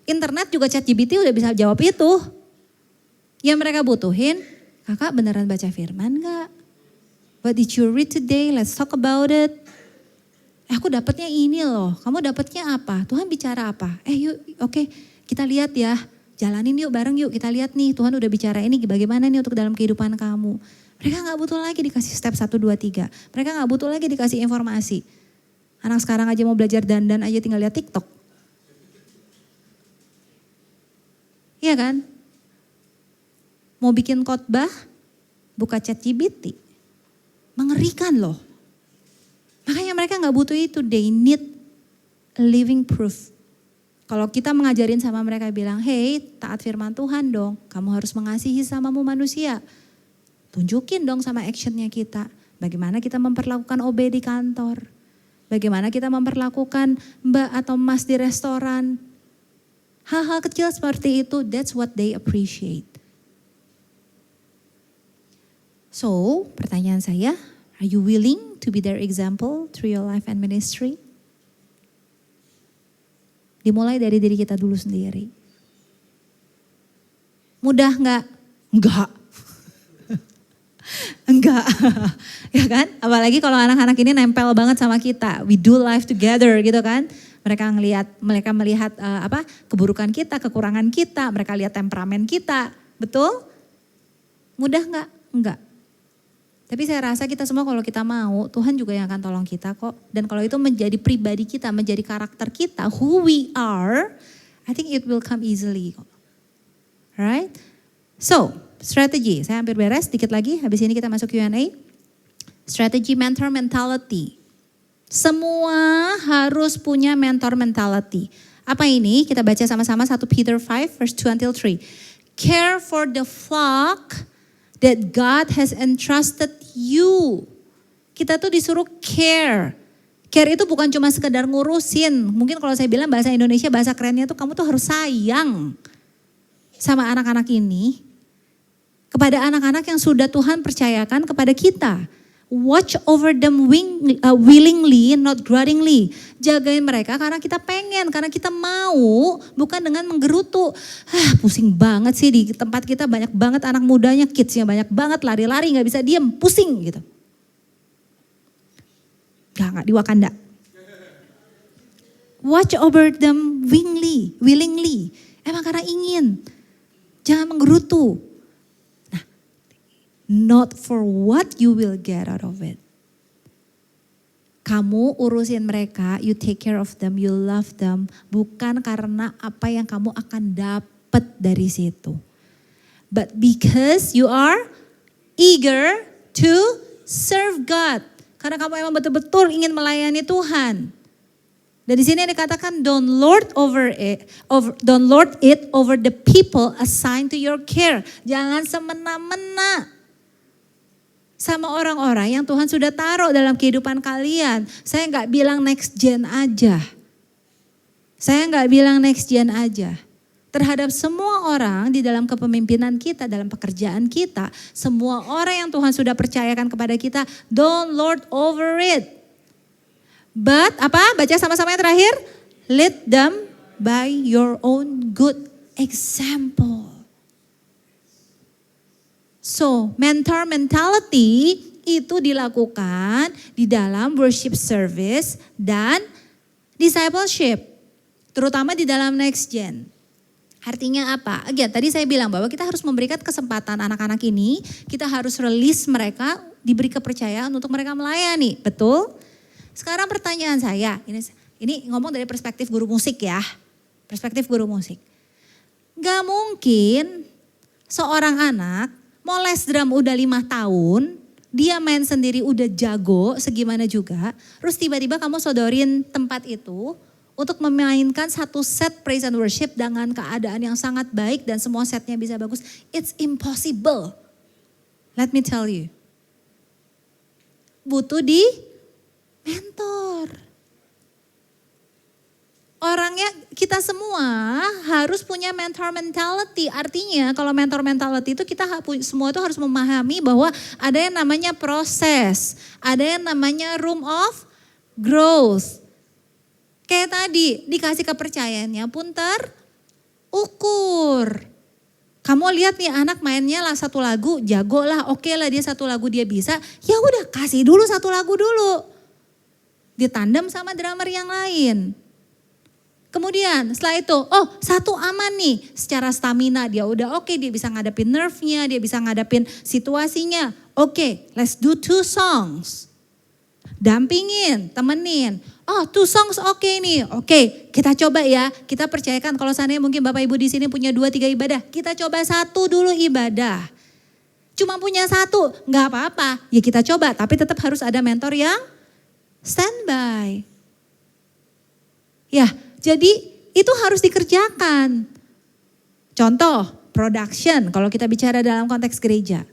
Internet juga ChatGPT udah bisa jawab itu. Yang mereka butuhin, kakak beneran baca firman gak? What did you read today? Let's talk about it. Aku dapatnya ini loh. Kamu dapatnya apa? Tuhan bicara apa? Yuk, oke, kita lihat ya. Jalanin yuk bareng yuk. Kita lihat nih Tuhan udah bicara ini bagaimana nih untuk dalam kehidupan kamu. Mereka gak butuh lagi dikasih step 1, 2, 3. Mereka gak butuh lagi dikasih informasi. Anak sekarang aja mau belajar dandan aja tinggal lihat TikTok. Iya kan? Mau bikin khotbah, buka ChatGPT. Mengerikan loh. Makanya mereka gak butuh itu. They need a living proof. Kalau kita mengajarin sama mereka bilang, hey taat firman Tuhan dong. Kamu harus mengasihi samamu manusia. Tunjukin dong sama actionnya kita. Bagaimana kita memperlakukan OB di kantor. Bagaimana kita memperlakukan mbak atau mas di restoran. Hal-hal kecil seperti itu, that's what they appreciate. So, pertanyaan saya, are you willing to be their example through your life and ministry? Dimulai dari diri kita dulu sendiri. Mudah nggak? Enggak. Enggak, ya kan? Apalagi kalau anak-anak ini nempel banget sama kita. We do life together gitu kan. Mereka melihat keburukan kita, kekurangan kita. Mereka lihat temperamen kita, betul? Mudah nggak? Enggak. Tapi saya rasa kita semua kalau kita mau, Tuhan juga yang akan tolong kita kok. Dan kalau itu menjadi pribadi kita, menjadi karakter kita, who we are, I think it will come easily kok. Right? So, strategi, saya hampir beres, dikit lagi, habis ini kita masuk Q&A. Strategi mentor mentality. Semua harus punya mentor mentality. Apa ini? Kita baca sama-sama 1 Peter 5 verse 2-3. Care for the flock that God has entrusted you. Kita tuh disuruh care. Care itu bukan cuma sekedar ngurusin. Mungkin kalau saya bilang bahasa Indonesia, bahasa kerennya tuh kamu tuh harus sayang sama anak-anak ini. Kepada anak-anak yang sudah Tuhan percayakan kepada kita. Watch over them willingly, not grudgingly. Jagain mereka karena kita pengen, karena kita mau, bukan dengan menggerutu. Pusing banget sih di tempat kita, banyak banget anak mudanya, kidsnya banyak banget, lari-lari gak bisa diem, pusing gitu. Gak di Wakanda. Watch over them willingly. Emang karena ingin. Jangan menggerutu. Nah, not for what you will get out of it. Kamu urusin mereka, you take care of them, you love them. Bukan karena apa yang kamu akan dapat dari situ. But because you are eager to serve God. Karena kamu emang betul-betul ingin melayani Tuhan. Dan di sini dikatakan don't lord it over the people assigned to your care. Jangan semena-mena sama orang-orang yang Tuhan sudah taruh dalam kehidupan kalian. Saya nggak bilang next gen aja. Terhadap semua orang di dalam kepemimpinan kita, dalam pekerjaan kita, semua orang yang Tuhan sudah percayakan kepada kita, don't lord over it. But apa? Baca sama-sama yang terakhir. Lead them by your own good example. So, mentor mentality itu dilakukan di dalam worship service dan discipleship. Terutama di dalam next gen. Artinya apa? Again, tadi saya bilang bahwa kita harus memberikan kesempatan anak-anak ini, kita harus release mereka, diberi kepercayaan untuk mereka melayani. Betul? Sekarang pertanyaan saya, ini ngomong dari perspektif guru musik ya. Perspektif guru musik. Gak mungkin seorang anak mau les drum udah 5 tahun, dia main sendiri udah jago segimana juga, terus tiba-tiba kamu sodorin tempat itu untuk memainkan satu set praise and worship dengan keadaan yang sangat baik dan semua setnya bisa bagus. It's impossible. Let me tell you. Butuh di mentor. Orangnya kita semua harus punya mentor mentality. Artinya kalau mentor mentality itu kita semua itu harus memahami bahwa ada yang namanya proses. Ada yang namanya room of growth. Kayak tadi dikasih kepercayaannya pun terukur. Kamu lihat nih anak mainnya lah satu lagu jago lah, oke lah dia satu lagu dia bisa. Ya udah kasih dulu satu lagu dulu. Ditandem sama drummer yang lain. Kemudian setelah itu, satu aman nih secara stamina dia udah oke, dia bisa ngadepin nerve-nya, dia bisa ngadepin situasinya. Oke, let's do 2 songs. Dampingin, temenin. 2 songs oke nih. Oke, kita coba ya. Kita percayakan kalau seandainya mungkin Bapak Ibu di sini punya 2-3 ibadah. Kita coba 1 dulu ibadah. Cuma punya 1, nggak apa-apa. Ya kita coba, tapi tetap harus ada mentor yang standby. Ya, jadi itu harus dikerjakan. Contoh, production kalau kita bicara dalam konteks gereja.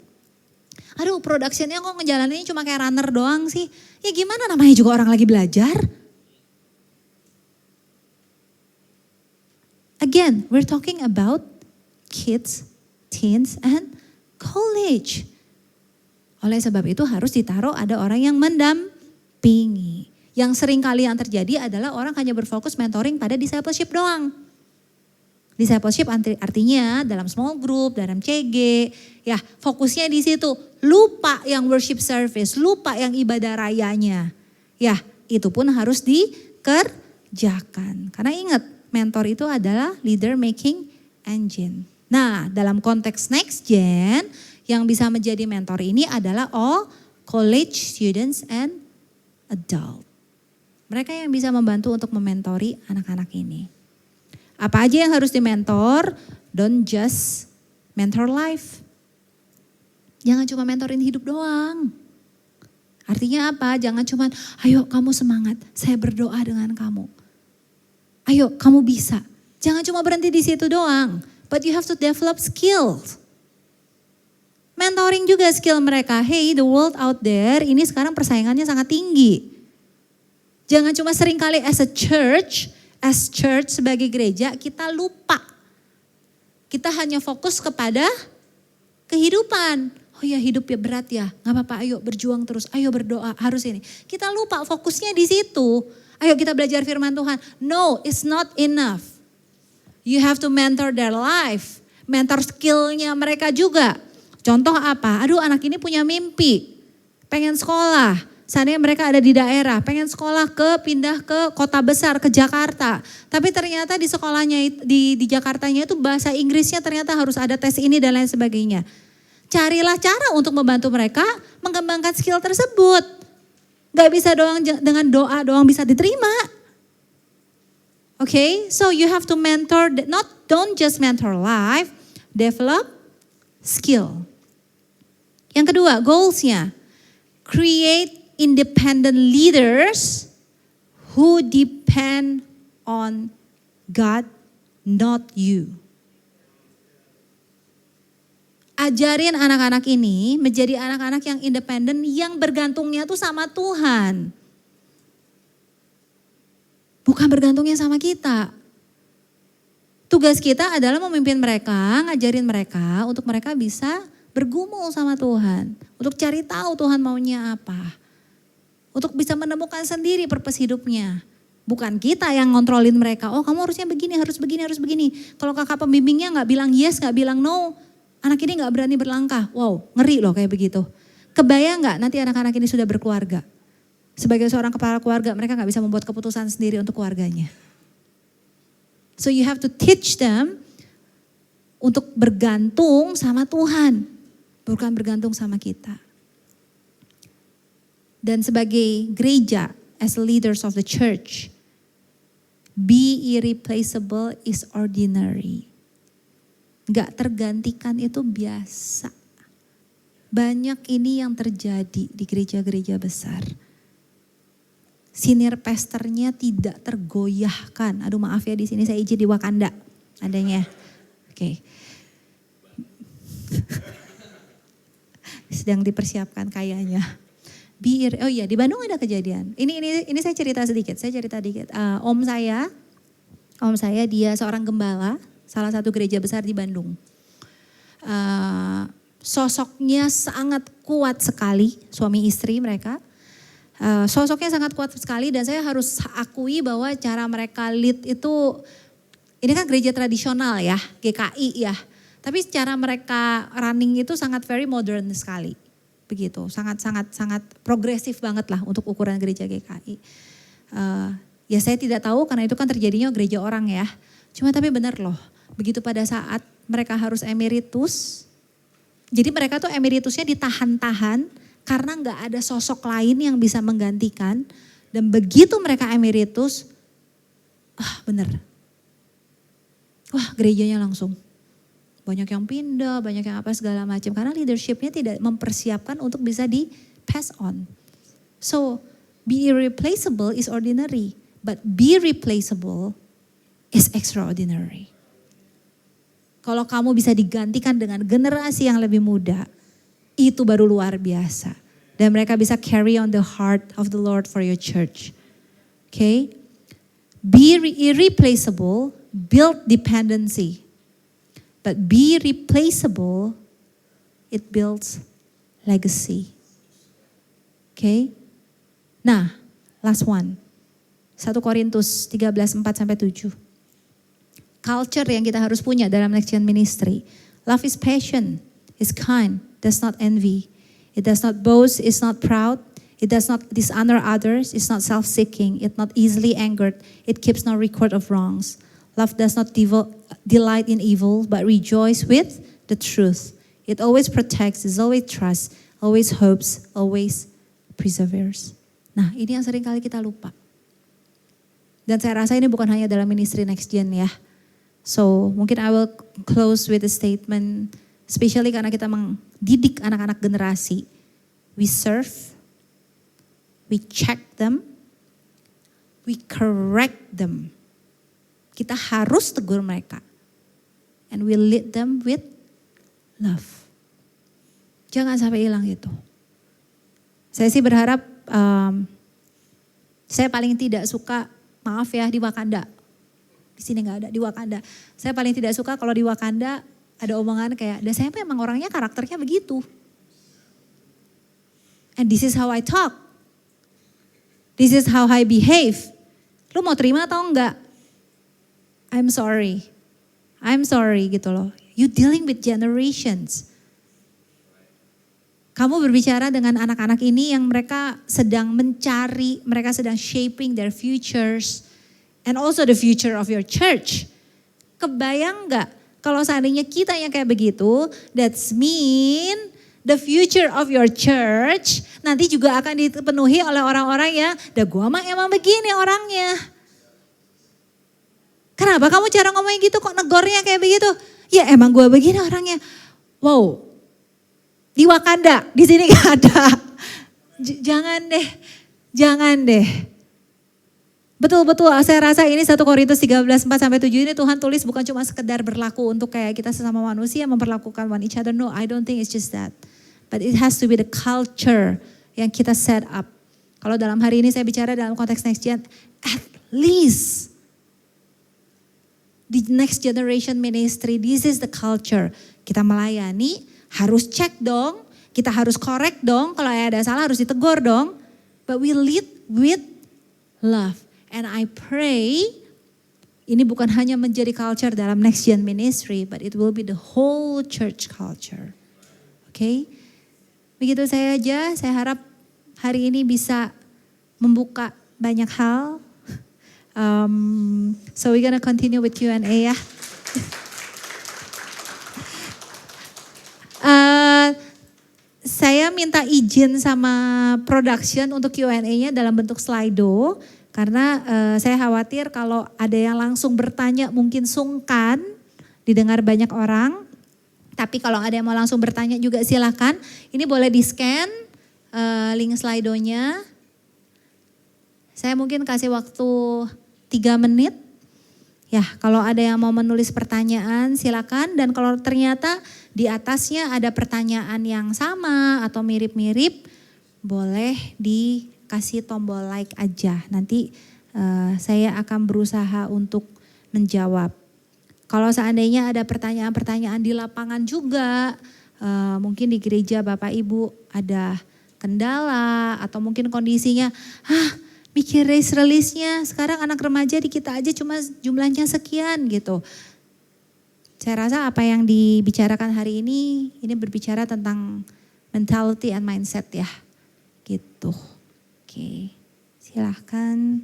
Aduh, productionnya kok ngejalaninnya cuma kayak runner doang sih. Ya gimana namanya juga orang lagi belajar. Again, we're talking about kids, teens, and college. Oleh sebab itu harus ditaruh ada orang yang mendampingi. Yang sering kali yang terjadi adalah orang hanya berfokus mentoring pada discipleship doang. Discipleship artinya dalam small group, dalam CG, ya fokusnya di situ. Lupa yang worship service, lupa yang ibadah rayanya. Ya itu pun harus dikerjakan. Karena ingat mentor itu adalah leader making engine. Nah dalam konteks next gen yang bisa menjadi mentor ini adalah all college students and adult. Mereka yang bisa membantu untuk mementori anak-anak ini. Apa aja yang harus dimentor? Don't just mentor life. Jangan cuma mentorin hidup doang. Artinya apa? Jangan cuma, ayo kamu semangat, saya berdoa dengan kamu. Ayo kamu bisa. Jangan cuma berhenti di situ doang. But you have to develop skills. Mentoring juga skill mereka. Hey, the world out there ini sekarang persaingannya sangat tinggi. Jangan cuma seringkali as church sebagai gereja kita lupa. Kita hanya fokus kepada kehidupan. Oh ya hidup ya berat ya, gak apa-apa ayo berjuang terus, ayo berdoa, harus ini. Kita lupa fokusnya di situ. Ayo kita belajar firman Tuhan. No, it's not enough. You have to mentor their life. Mentor skillnya mereka juga. Contoh apa? Aduh anak ini punya mimpi, pengen sekolah. Seandainya mereka ada di daerah, pengen sekolah pindah ke kota besar, ke Jakarta. Tapi ternyata di sekolahnya, di Jakartanya itu bahasa Inggrisnya ternyata harus ada tes ini dan lain sebagainya. Carilah cara untuk membantu mereka mengembangkan skill tersebut. Gak bisa doang dengan doa doang bisa diterima. Okay, so you have to mentor, don't just mentor life, develop skill. Yang kedua, goalsnya, create independent leaders who depend on God, not you. Ajarin anak-anak ini menjadi anak-anak yang independen, yang bergantungnya tuh sama Tuhan. Bukan bergantungnya sama kita. Tugas kita adalah memimpin mereka, ngajarin mereka untuk mereka bisa bergumul sama Tuhan. Untuk cari tahu Tuhan maunya apa. Untuk bisa menemukan sendiri purpose hidupnya. Bukan kita yang ngontrolin mereka. Oh kamu harusnya begini, harus begini, harus begini. Kalau kakak pembimbingnya gak bilang yes, gak bilang no. Anak ini gak berani berlangkah. Wow, ngeri loh kayak begitu. Kebayang gak nanti anak-anak ini sudah berkeluarga? Sebagai seorang kepala keluarga, mereka gak bisa membuat keputusan sendiri untuk keluarganya. So you have to teach them untuk bergantung sama Tuhan. Bukan bergantung sama kita. Dan sebagai gereja, as leaders of the church, be irreplaceable is ordinary. Gak tergantikan itu biasa. Banyak ini yang terjadi di gereja-gereja besar. Senior pastornya tidak tergoyahkan. Aduh maaf ya, di sini saya izin di Wakanda adanya. Oke. Sedang dipersiapkan kayaknya. Oh iya, di Bandung ada kejadian. Ini saya cerita sedikit. Om saya dia seorang gembala, salah satu gereja besar di Bandung. Sosoknya sangat kuat sekali, suami istri mereka. Sosoknya sangat kuat sekali dan saya harus akui bahwa cara mereka lead itu, ini kan gereja tradisional ya, GKI ya. Tapi cara mereka running itu sangat very modern sekali. Begitu, sangat progresif banget lah untuk ukuran gereja GKI. Ya saya tidak tahu karena itu kan terjadinya gereja orang ya. Cuma tapi benar loh, begitu pada saat mereka harus emeritus, jadi mereka tuh emeritusnya ditahan-tahan karena nggak ada sosok lain yang bisa menggantikan. Dan begitu mereka emeritus, bener. Wah gerejanya langsung. Banyak yang pindah, banyak yang apa segala macam. Karena leadershipnya tidak mempersiapkan untuk bisa di pass on. So be irreplaceable is ordinary. But be replaceable is extraordinary. Kalau kamu bisa digantikan dengan generasi yang lebih muda, itu baru luar biasa. Dan mereka bisa carry on the heart of the Lord for your church. Okay? Be irreplaceable, build dependency. But be replaceable, it builds legacy. Okay? Nah, last one. 1 Korintus 13:4-7. Culture yang kita harus punya dalam Next Gen Ministry. Love is patient, is kind, does not envy. It does not boast, is not proud. It does not dishonor others, is not self-seeking. It not easily angered. It keeps no record of wrongs. Love does not delight in evil, but rejoice with the truth. It always protects, it always trusts, always hopes, always perseveres. Nah, ini yang sering kali kita lupa. Dan saya rasa ini bukan hanya dalam ministry Next Gen ya. So, mungkin I will close with a statement, especially karena kita mendidik anak-anak generasi. We serve, we check them, we correct them. Kita harus tegur mereka. And we lead them with love. Jangan sampai hilang itu. Saya sih berharap, saya paling tidak suka, maaf ya di Wakanda. Di sini gak ada, di Wakanda. Saya paling tidak suka kalau di Wakanda ada omongan kayak, dan saya memang orangnya karakternya begitu. And this is how I talk. This is how I behave. Lu mau terima atau enggak? I'm sorry gitu loh. You dealing with generations. Kamu berbicara dengan anak-anak ini yang mereka sedang mencari, mereka sedang shaping their futures and also the future of your church. Kebayang gak kalau seandainya kita yang kayak begitu, that's mean the future of your church nanti juga akan dipenuhi oleh orang-orang yang, dah gua mah emang begini orangnya. Kenapa kamu cara ngomongin gitu kok negornya kayak begitu? Ya emang gua begini orangnya. Wow. Di Wakanda, di sini gak ada. Jangan deh. Betul-betul saya rasa ini 1 Korintus 13:4-7 ini Tuhan tulis bukan cuma sekedar berlaku untuk kayak kita sesama manusia memperlakukan one each other. No, I don't think it's just that. But it has to be the culture yang kita set up. Kalau dalam hari ini saya bicara dalam konteks next gen, at least the next generation ministry, this is the culture. Kita melayani, harus cek dong, kita harus correct dong, kalau ada salah harus ditegur dong. But we lead with love. And I pray ini bukan hanya menjadi culture dalam next gen ministry, but it will be the whole church culture. Okay? Begitu saja, saya harap hari ini bisa membuka banyak hal. So we're gonna continue with Q&A ya. Saya minta izin sama production untuk Q&A-nya dalam bentuk Slido. Karena saya khawatir kalau ada yang langsung bertanya mungkin sungkan didengar banyak orang. Tapi kalau ada yang mau langsung bertanya juga silakan. Ini boleh di-scan link Slido-nya. Saya mungkin kasih waktu 3 menit. Ya, kalau ada yang mau menulis pertanyaan silakan, dan kalau ternyata di atasnya ada pertanyaan yang sama atau mirip-mirip, boleh dikasih tombol like aja. Nanti saya akan berusaha untuk menjawab. Kalau seandainya ada pertanyaan-pertanyaan di lapangan juga, mungkin di gereja Bapak Ibu ada kendala atau mungkin kondisinya, mikir race release-nya, sekarang anak remaja di kita aja cuma jumlahnya sekian gitu. Saya rasa apa yang dibicarakan hari ini berbicara tentang mentality and mindset ya, gitu. Oke, silahkan.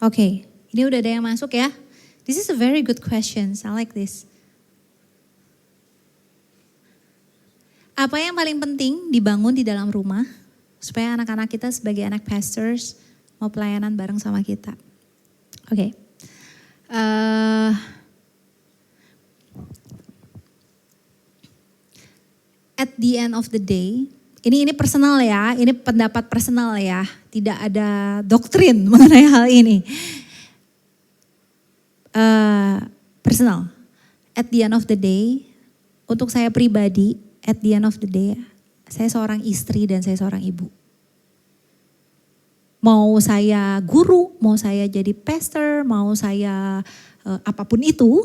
Oke, ini udah ada yang masuk ya. This is a very good question, I like this. Apa yang paling penting dibangun di dalam rumah supaya anak-anak kita sebagai anak pastors mau pelayanan bareng sama kita? Oke. At the end of the day, ini personal ya, ini pendapat personal ya, tidak ada doktrin mengenai hal ini. Personal. At the end of the day, untuk saya pribadi, at the end of the day, saya seorang istri dan saya seorang ibu. Mau saya guru, mau saya jadi pastor, mau saya apapun itu,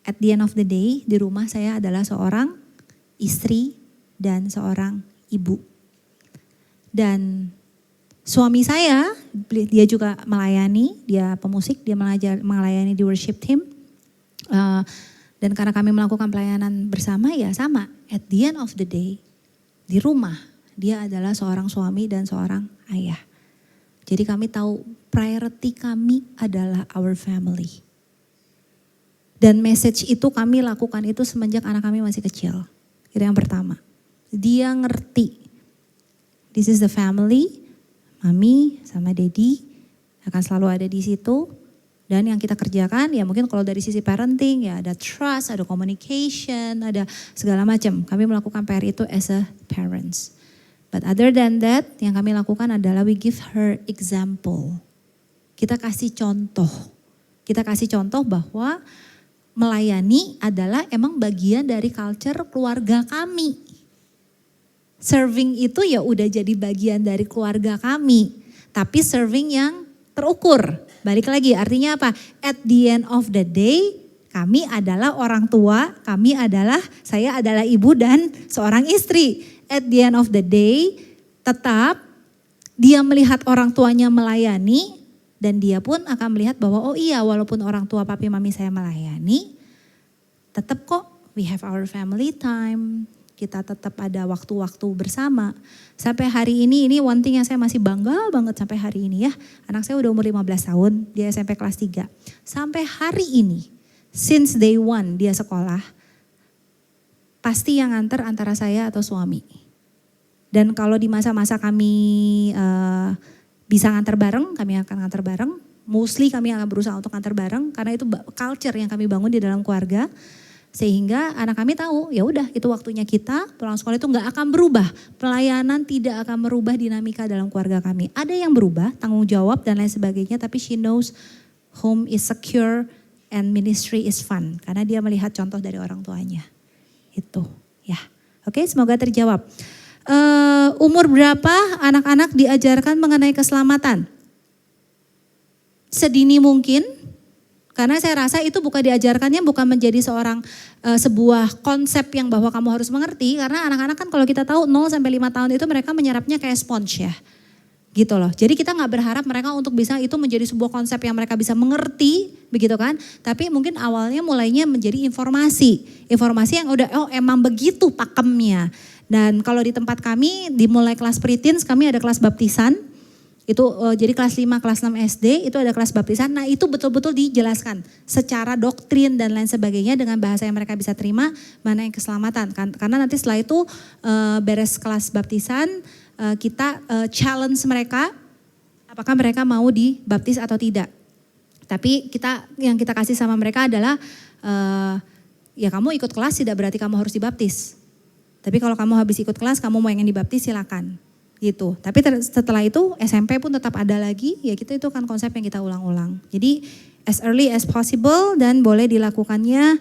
at the end of the day, di rumah saya adalah seorang istri dan seorang ibu. Dan suami saya, dia juga melayani, dia pemusik, dia melayani di worship team. Dan karena kami melakukan pelayanan bersama, ya sama. At the end of the day, di rumah, dia adalah seorang suami dan seorang ayah. Jadi kami tahu priority kami adalah our family. Dan message itu kami lakukan itu semenjak anak kami masih kecil. Itu yang pertama. Dia ngerti. This is the family, mami sama daddy akan selalu ada di situ. Dan yang kita kerjakan ya mungkin kalau dari sisi parenting ya ada trust, ada communication, ada segala macam. Kami melakukan PR itu as a parents. But other than that, yang kami lakukan adalah we give her example. Kita kasih contoh. Kita kasih contoh bahwa melayani adalah emang bagian dari culture keluarga kami. Serving itu ya udah jadi bagian dari keluarga kami. Tapi serving yang terukur. Balik lagi artinya apa? At the end of the day, kami adalah orang tua, saya adalah ibu dan seorang istri. At the end of the day, tetap dia melihat orang tuanya melayani dan dia pun akan melihat bahwa oh iya walaupun orang tua papi mami saya melayani, tetap kok we have our family time, kita tetap ada waktu-waktu bersama. Sampai hari ini one thing yang saya masih bangga banget sampai hari ini ya, anak saya udah umur 15 tahun, dia SMP kelas 3. Sampai hari ini, since day one dia sekolah, pasti yang nganter antara saya atau suami. Dan kalau di masa-masa kami bisa nganter bareng, kami akan nganter bareng. Mostly kami akan berusaha untuk nganter bareng karena itu culture yang kami bangun di dalam keluarga. Sehingga anak kami tahu ya udah itu waktunya kita, pulang sekolah itu nggak akan berubah. Pelayanan tidak akan merubah dinamika dalam keluarga kami. Ada yang berubah, tanggung jawab dan lain sebagainya, tapi she knows home is secure and ministry is fun. Karena dia melihat contoh dari orang tuanya. Itu ya. Oke, semoga terjawab. Umur berapa anak-anak diajarkan mengenai keselamatan? Sedini mungkin, karena saya rasa itu bukan diajarkannya bukan menjadi sebuah konsep yang bahwa kamu harus mengerti, karena anak-anak kan kalau kita tahu 0 sampai 5 tahun itu mereka menyerapnya kayak sponge ya. Gitu loh. Jadi kita nggak berharap mereka untuk bisa itu menjadi sebuah konsep yang mereka bisa mengerti, begitu kan? Tapi mungkin awalnya mulainya menjadi informasi yang udah emang begitu pakemnya. Dan kalau di tempat kami dimulai kelas pre-teens, kami ada kelas baptisan. Itu jadi kelas 5, kelas 6 SD itu ada kelas baptisan. Nah itu betul-betul dijelaskan secara doktrin dan lain sebagainya dengan bahasa yang mereka bisa terima mana yang keselamatan. Karena nanti setelah itu beres kelas baptisan kita challenge mereka apakah mereka mau dibaptis atau tidak. Tapi yang kita kasih sama mereka adalah ya kamu ikut kelas tidak berarti kamu harus dibaptis. Tapi kalau kamu habis ikut kelas kamu mau yang dibaptis silakan. Gitu. Tapi setelah itu SMP pun tetap ada lagi, ya itu kan konsep yang kita ulang-ulang. Jadi as early as possible dan boleh dilakukannya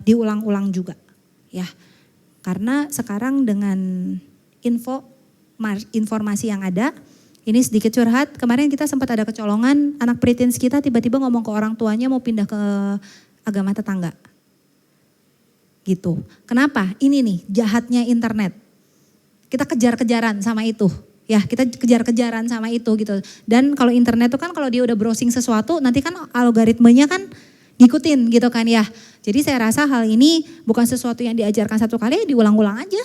diulang-ulang juga, ya. Karena sekarang dengan informasi yang ada, ini sedikit curhat. Kemarin kita sempat ada kecolongan, anak preteens kita tiba-tiba ngomong ke orang tuanya mau pindah ke agama tetangga. Gitu. Kenapa? Ini nih jahatnya internet. Kita kejar-kejaran sama itu. Ya, kita kejar-kejaran sama itu gitu. Dan kalau internet itu kan kalau dia udah browsing sesuatu, nanti kan algoritmenya kan ngikutin gitu kan ya. Jadi saya rasa hal ini bukan sesuatu yang diajarkan satu kali, diulang-ulang aja.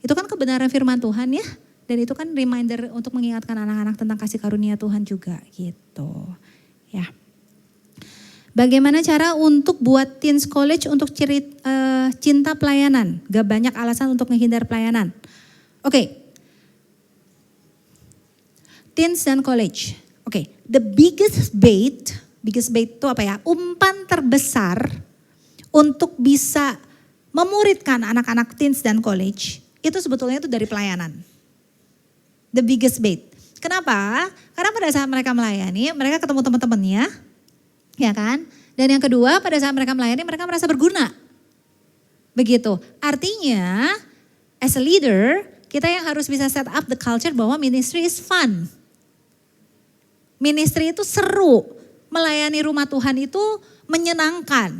Itu kan kebenaran firman Tuhan ya. Dan itu kan reminder untuk mengingatkan anak-anak tentang kasih karunia Tuhan juga gitu. Ya. Bagaimana cara untuk buat teens college untuk cinta pelayanan? Gak banyak alasan untuk menghindar pelayanan. Oke, teens dan college. Oke, the biggest bait itu apa ya? Umpan terbesar untuk bisa memuridkan anak-anak teens dan college itu sebetulnya itu dari pelayanan. The biggest bait. Kenapa? Karena pada saat mereka melayani, mereka ketemu teman-temannya, ya kan? Dan yang kedua, pada saat mereka melayani, mereka merasa berguna. Begitu. Artinya, as a leader, kita yang harus bisa set up the culture bahwa ministry is fun. Ministry itu seru. Melayani rumah Tuhan itu menyenangkan.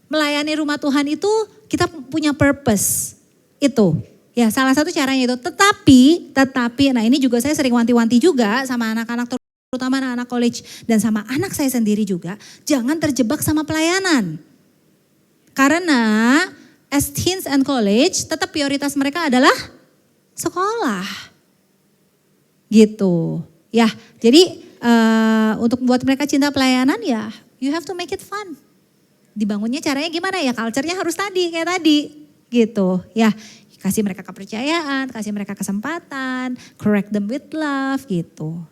Melayani rumah Tuhan itu kita punya purpose. Itu. Ya salah satu caranya itu. Tetapi, nah ini juga saya sering wanti-wanti juga sama anak-anak terutama anak-anak college dan sama anak saya sendiri juga. Jangan terjebak sama pelayanan. Karena as teens and college tetap prioritas mereka adalah sekolah. Gitu. Ya, jadi untuk buat mereka cinta pelayanan ya you have to make it fun. Dibangunnya caranya gimana ya? Culture-nya harus tadi, kayak tadi gitu ya. Kasih mereka kepercayaan, kasih mereka kesempatan, correct them with love gitu.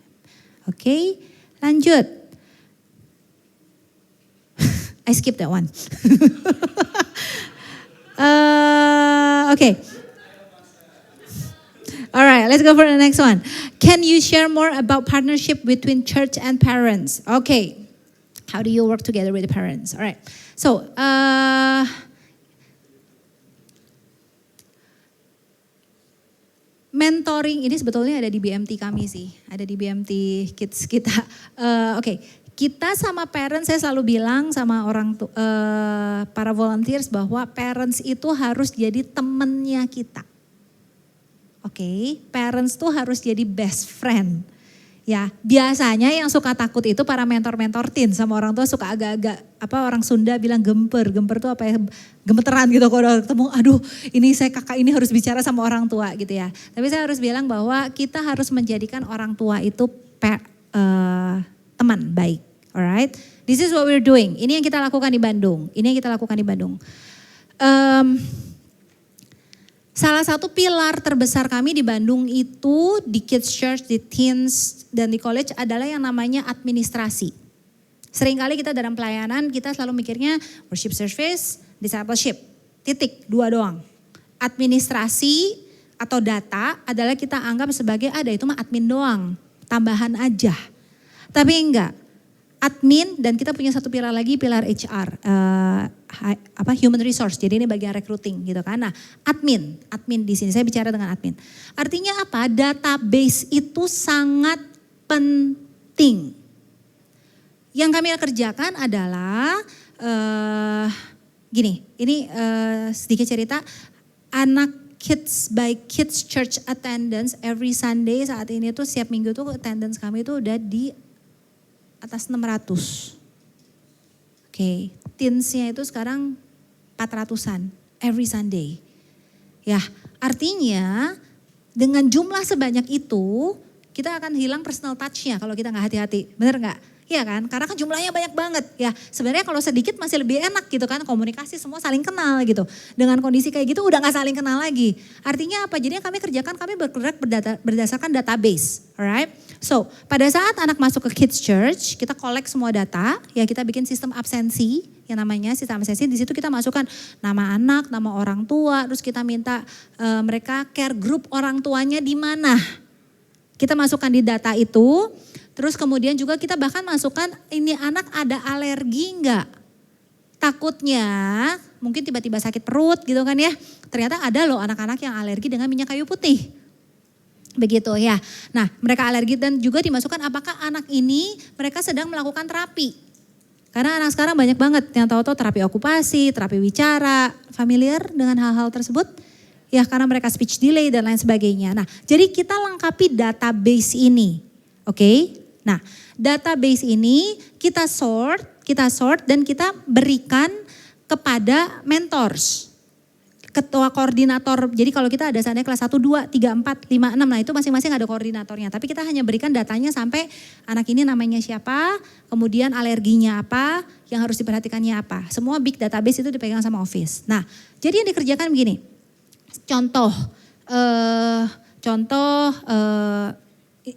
Oke, lanjut. I skip that one. Okay. All right, let's go for the next one. Can you share more about partnership between church and parents? Okay. How do you work together with the parents? All right. So, mentoring ini sebetulnya ada di BMT kami sih, ada di BMT Kids kita. Oke, kita sama parents, saya selalu bilang sama para volunteers bahwa parents itu harus jadi temennya kita. Oke, parents tuh harus jadi best friend. Ya, biasanya yang suka takut itu para mentor-mentor teen, sama orang tua suka agak-agak orang Sunda bilang gemper tuh apa ya, gemeteran gitu kalau udah ketemu, aduh ini kakak ini harus bicara sama orang tua gitu ya. Tapi saya harus bilang bahwa kita harus menjadikan orang tua itu teman baik, alright? This is what we're doing. Ini yang kita lakukan di Bandung. Salah satu pilar terbesar kami di Bandung itu di Kids Church, di Teens, dan di college adalah yang namanya administrasi. Seringkali kita dalam pelayanan kita selalu mikirnya worship service, discipleship, titik, 2 doang. Administrasi atau data adalah kita anggap sebagai itu mah admin doang, tambahan aja. Tapi enggak. Admin dan kita punya satu pilar lagi, pilar HR, human resource. Jadi ini bagian recruiting gitu kan. Nah, admin di sini saya bicara dengan admin. Artinya apa? Database itu sangat penting. Yang kami kerjakan adalah gini. Ini sedikit cerita. Anak Kids by Kids Church attendance every Sunday saat ini tuh setiap minggu tuh attendance kami tuh udah di atas 600. Oke, teensnya itu sekarang 400-an every Sunday. Ya, artinya dengan jumlah sebanyak itu kita akan hilang personal touch-nya kalau kita nggak hati-hati. Bener nggak? Iya kan? Karena kan jumlahnya banyak banget. Ya, sebenarnya kalau sedikit masih lebih enak gitu kan, komunikasi semua saling kenal gitu. Dengan kondisi kayak gitu udah nggak saling kenal lagi. Artinya apa? Jadi yang kami kerjakan, kami bergerak berdasarkan database, alright? So, pada saat anak masuk ke Kids Church, kita collect semua data, ya kita bikin sistem absensi, yang namanya sistem absensi. Di situ kita masukkan nama anak, nama orang tua, terus kita minta mereka care group orang tuanya di mana. Kita masukkan di data itu, terus kemudian juga kita bahkan masukkan ini anak ada alergi enggak. Takutnya mungkin tiba-tiba sakit perut gitu kan ya. Ternyata ada loh anak-anak yang alergi dengan minyak kayu putih. Begitu ya. Nah, mereka alergi dan juga dimasukkan apakah anak ini mereka sedang melakukan terapi. Karena anak sekarang banyak banget yang tahu-tahu terapi okupasi, terapi bicara, familiar dengan hal-hal tersebut. Ya karena mereka speech delay dan lain sebagainya. Nah, jadi kita lengkapi database ini. Oke? Nah, database ini kita sort dan kita berikan kepada mentors. Ketua koordinator, jadi kalau kita ada seandainya kelas 1, 2, 3, 4, 5, 6, nah itu masing-masing ada koordinatornya. Tapi kita hanya berikan datanya sampai anak ini namanya siapa, kemudian alerginya apa, yang harus diperhatikannya apa. Semua big database itu dipegang sama office. Nah, jadi yang dikerjakan begini, contoh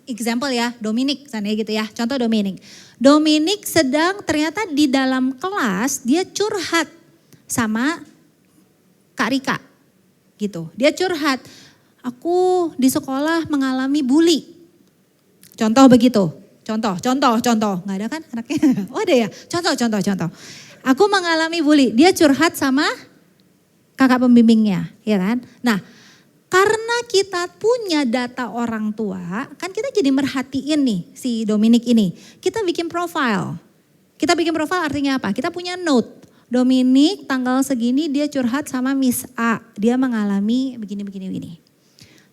example ya, Dominic seandainya gitu ya, contoh Dominic. Dominic sedang ternyata di dalam kelas dia curhat sama Kak Rika gitu. Dia curhat, aku di sekolah mengalami bully. Contoh begitu. Contoh. Nggak ada kan anaknya? Oh ada ya? Contoh. Aku mengalami bully. Dia curhat sama kakak pembimbingnya, ya kan? Nah, karena kita punya data orang tua, kan kita jadi merhatiin nih si Dominic ini. Kita bikin profile. Kita bikin profile artinya apa? Kita punya note. Dominic tanggal segini dia curhat sama Miss A. Dia mengalami begini.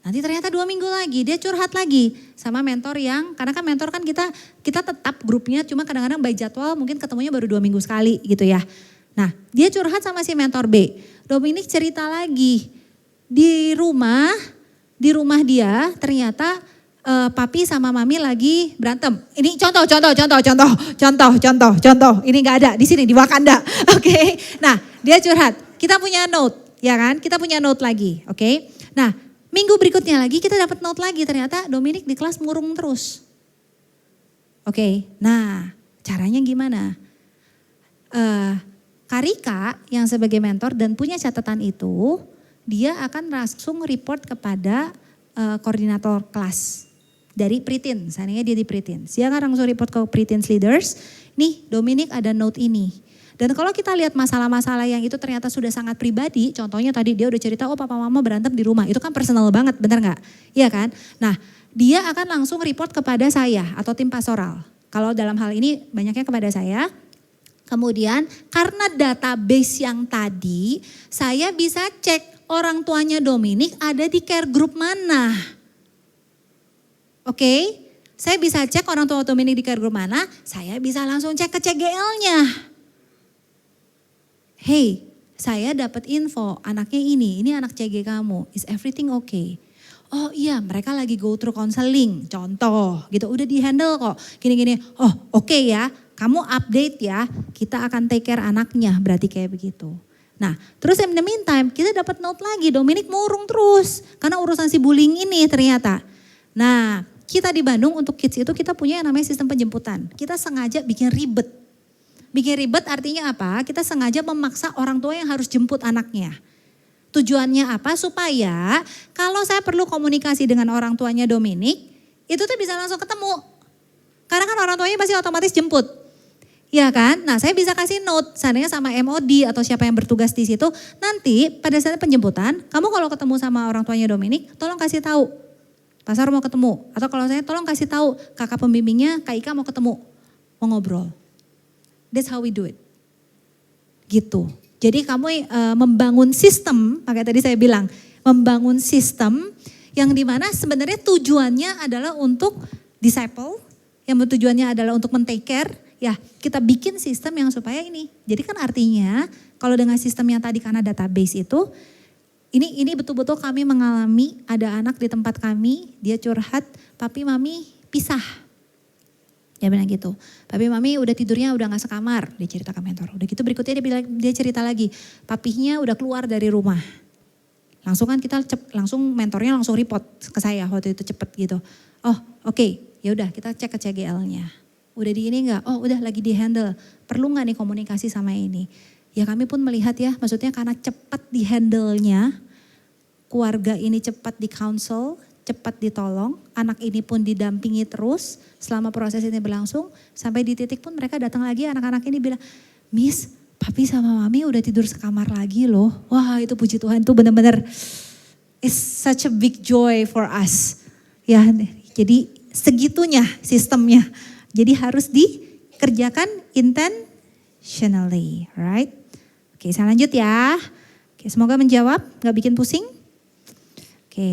Nanti ternyata 2 minggu lagi dia curhat lagi sama mentor yang, karena kan mentor kan kita tetap grupnya cuma kadang-kadang by jadwal mungkin ketemunya baru 2 minggu sekali gitu ya. Nah dia curhat sama si mentor B. Dominic cerita lagi di rumah dia ternyata papi sama mami lagi berantem. Ini contoh. Ini nggak ada di sini di Wakanda. Oke. Nah, dia curhat. Kita punya note, ya kan? Kita punya note lagi, oke? Nah, minggu berikutnya lagi kita dapat note lagi. Ternyata Dominic di kelas murung terus. Oke. Nah, caranya gimana? Karika yang sebagai mentor dan punya catatan itu, dia akan langsung report kepada koordinator kelas dari Preteen. Seandainya dia di Preteen, dia akan langsung report ke Preteen leaders. Nih, Dominic ada note ini. Dan kalau kita lihat masalah-masalah yang itu ternyata sudah sangat pribadi, contohnya tadi dia udah cerita, oh papa mama berantem di rumah, itu kan personal banget, benar nggak? Iya kan? Nah, dia akan langsung report kepada saya atau tim pastoral. Kalau dalam hal ini banyaknya kepada saya. Kemudian karena database yang tadi, saya bisa cek orang tuanya Dominic ada di care group mana. Oke, saya bisa cek orang tua Dominic di care group mana, saya bisa langsung cek ke CGL-nya. Hey, saya dapat info anaknya ini anak CG kamu, is everything okay? Oh iya, mereka lagi go through counseling, contoh gitu, udah di handle kok, gini-gini, oh oke ya. Kamu update ya, kita akan take care anaknya, berarti kayak begitu. Nah, terus in the meantime kita dapat note lagi, Dominic murung terus karena urusan si bullying ini ternyata. Nah, kita di Bandung untuk kids itu kita punya yang namanya sistem penjemputan. Kita sengaja bikin ribet. Bikin ribet artinya apa? Kita sengaja memaksa orang tua yang harus jemput anaknya. Tujuannya apa? Supaya kalau saya perlu komunikasi dengan orang tuanya Dominic, itu tuh bisa langsung ketemu. Karena kan orang tuanya pasti otomatis jemput. Ya kan? Nah, saya bisa kasih note, seandainya sama MOD atau siapa yang bertugas di situ, nanti pada saat penjemputan, kamu kalau ketemu sama orang tuanya Dominic, tolong kasih tahu, Pastor mau ketemu. Atau kalau saya tolong kasih tahu, kakak pembimbingnya, Kak Ika mau ketemu, mau ngobrol. That's how we do it. Gitu. Jadi kamu membangun sistem, makanya tadi saya bilang, membangun sistem yang dimana sebenarnya tujuannya adalah untuk disciple, yang tujuannya adalah untuk men-take care. Ya, kita bikin sistem yang supaya ini. Jadi kan artinya kalau dengan sistem yang tadi karena database itu, ini betul-betul kami mengalami ada anak di tempat kami, dia curhat, papi mami pisah. Dia bilang gitu, papi mami udah tidurnya udah gak sekamar, dia cerita ke mentor. Udah gitu berikutnya dia cerita lagi, papinya udah keluar dari rumah. Langsung kan kita langsung mentornya langsung report ke saya waktu itu cepet gitu. Oh oke, ya udah kita cek ke CGL-nya. Udah di ini enggak? Oh udah lagi di handle. Perlu enggak nih komunikasi sama ini? Ya kami pun melihat ya, maksudnya karena cepat di handle-nya, keluarga ini cepat di counsel, cepat ditolong, anak ini pun didampingi terus selama proses ini berlangsung, sampai di titik pun mereka datang lagi, anak-anak ini bilang, Miss, papi sama mami udah tidur sekamar lagi loh. Wah itu puji Tuhan, itu benar-benar it's such a big joy for us. Ya, jadi segitunya sistemnya. Jadi harus dikerjakan intentionally, right? Oke, saya lanjut ya. Oke, semoga menjawab, gak bikin pusing. Oke,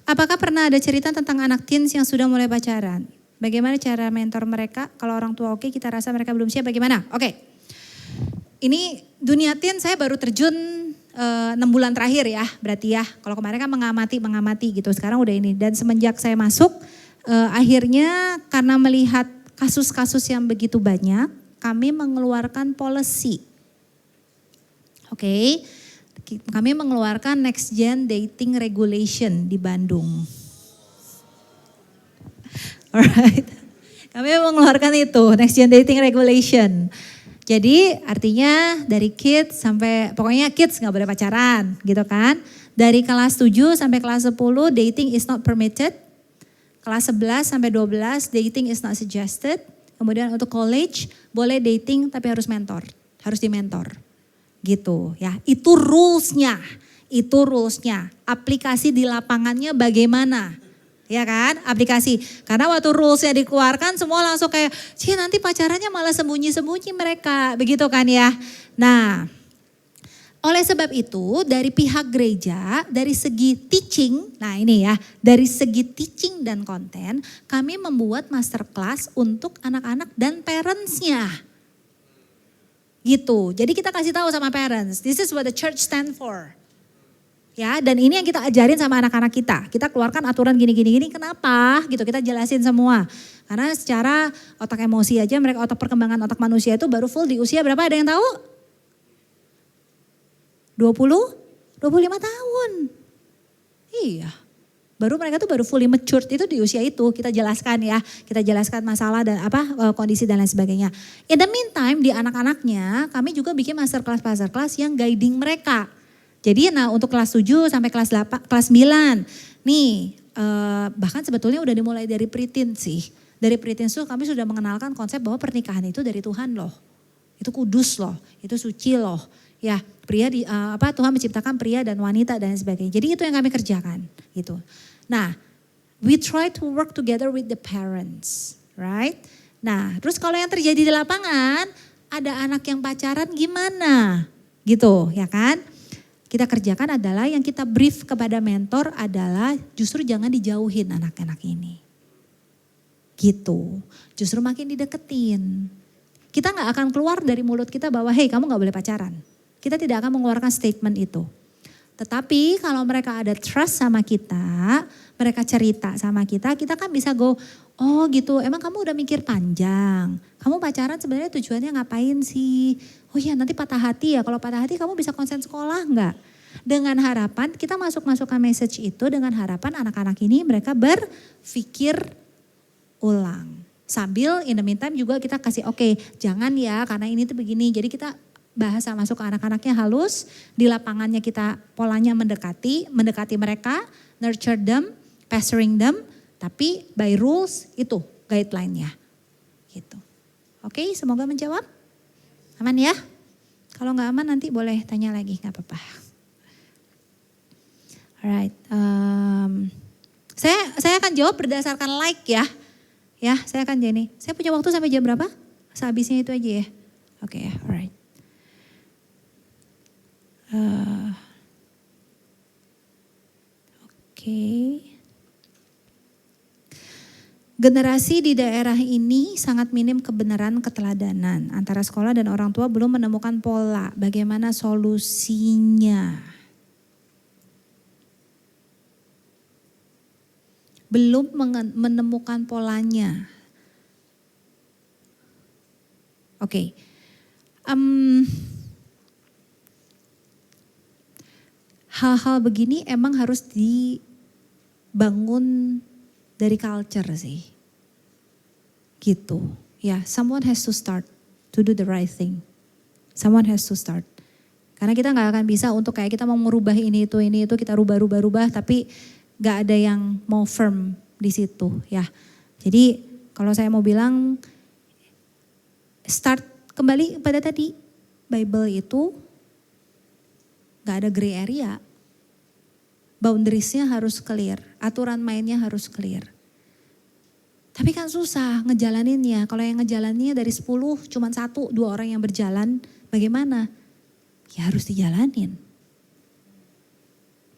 apakah pernah ada cerita tentang anak teens yang sudah mulai pacaran? Bagaimana cara mentor mereka? Kalau orang tua oke, kita rasa mereka belum siap, bagaimana? Oke. Ini dunia teen saya baru terjun 6 bulan terakhir ya, berarti ya. Kalau kemarin kan mengamati gitu, sekarang udah ini. Dan semenjak saya masuk, akhirnya karena melihat kasus-kasus yang begitu banyak, kami mengeluarkan policy. Oke, kami mengeluarkan Next Gen Dating Regulation di Bandung. Alright, kami mengeluarkan itu, Next Gen Dating Regulation. Jadi artinya dari kids sampai, pokoknya kids gak boleh pacaran gitu kan. Dari kelas 7 sampai kelas 10 dating is not permitted. Kelas 11 sampai 12 dating is not suggested. Kemudian untuk college boleh dating tapi harus mentor, harus di-mentor. Gitu ya, itu rulesnya. Aplikasi di lapangannya bagaimana? Ya kan, aplikasi. Karena waktu rulesnya dikeluarkan semua langsung kayak, nanti pacarannya malah sembunyi-sembunyi mereka. Begitu kan ya. Nah, oleh sebab itu dari pihak gereja, dari segi teaching, nah ini ya, dari segi teaching dan konten, kami membuat masterclass untuk anak-anak dan parentsnya. Gitu. Jadi kita kasih tahu sama parents, this is what the church stand for. Ya, dan ini yang kita ajarin sama anak-anak kita. Kita keluarkan aturan gini-gini, kenapa? Gitu, kita jelasin semua. Karena secara otak emosi aja, mereka otak perkembangan otak manusia itu baru full di usia berapa? Ada yang tahu? 25 tahun. Iya. Baru mereka tuh baru fully matured itu di usia itu. Kita jelaskan ya, kita jelaskan masalah dan kondisi dan lain sebagainya. In the meantime di anak-anaknya kami juga bikin masterclass yang guiding mereka. Jadi untuk kelas 7 sampai kelas 8, kelas 9. Nih bahkan sebetulnya udah dimulai dari preteen sih. Dari preteen tuh kami sudah mengenalkan konsep bahwa pernikahan itu dari Tuhan loh. Itu kudus loh, itu suci loh. Ya, Tuhan menciptakan pria dan wanita dan sebagainya. Jadi itu yang kami kerjakan gitu. Nah, we try to work together with the parents, right? Nah, terus kalau yang terjadi di lapangan, ada anak yang pacaran gimana? Gitu, ya kan? Kita kerjakan adalah yang kita brief kepada mentor adalah justru jangan dijauhin anak-anak ini. Gitu, justru makin dideketin. Kita gak akan keluar dari mulut kita bahwa hey kamu gak boleh pacaran. Kita tidak akan mengeluarkan statement itu. Tetapi kalau mereka ada trust sama kita, mereka cerita sama kita kan bisa go, oh gitu emang kamu udah mikir panjang. Kamu pacaran sebenarnya tujuannya ngapain sih? Oh iya nanti patah hati ya, kalau patah hati kamu bisa konsen sekolah enggak? Dengan harapan kita masukkan message itu dengan harapan anak-anak ini mereka berpikir ulang. Sambil in the meantime juga kita kasih oke, jangan ya karena ini tuh begini. Jadi kita bahasa masuk ke anak-anaknya halus, di lapangannya kita polanya mendekati mereka, nurture them, pastoring them, tapi by rules itu guideline-nya. Gitu. Oke, semoga menjawab. Aman ya? Kalau nggak aman nanti boleh tanya lagi, nggak apa-apa. Alright, saya akan jawab berdasarkan like ya. Ya, saya akan jadi. Saya punya waktu sampai jam berapa? Sehabisnya itu aja ya. Oke ya, alright. Generasi di daerah ini sangat minim kebenaran keteladanan. Antara sekolah dan orang tua belum menemukan pola. Bagaimana solusinya? Belum menemukan polanya. Oke. Hal-hal begini emang harus dibangun dari culture sih. Gitu. Ya, someone has to start to do the right thing. Someone has to start. Karena kita gak akan bisa untuk kayak kita mau merubah ini itu kita rubah tapi gak ada yang mau firm di situ ya. Jadi kalau saya mau bilang start kembali pada tadi, Bible itu gak ada gray area. Boundariesnya harus clear, aturan mainnya harus clear. Tapi kan susah ngejalaninnya. Kalau yang ngejalaninnya dari 10 cuma 1-2 orang yang berjalan, bagaimana? Ya harus dijalanin.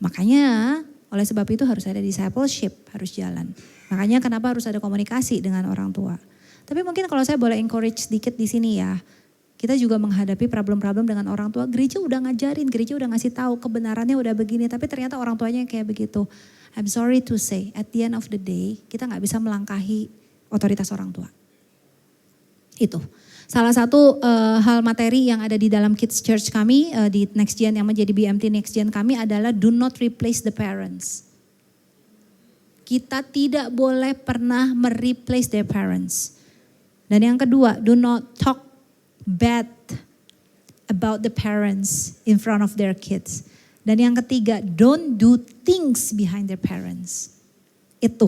Makanya oleh sebab itu harus ada discipleship, harus jalan. Makanya kenapa harus ada komunikasi dengan orang tua. Tapi mungkin kalau saya boleh encourage sedikit di sini ya. Kita juga menghadapi problem-problem dengan orang tua. Gereja udah ngajarin, gereja udah ngasih tahu kebenarannya udah begini. Tapi ternyata orang tuanya kayak begitu. I'm sorry to say, at the end of the day kita gak bisa melangkahi otoritas orang tua. Itu. Salah satu hal materi yang ada di dalam Kids Church kami, di Next Gen yang menjadi BMT Next Gen kami adalah do not replace the parents. Kita tidak boleh pernah mereplace their parents. Dan yang kedua, do not talk bad about the parents in front of their kids. Dan yang ketiga, don't do things behind their parents. Itu.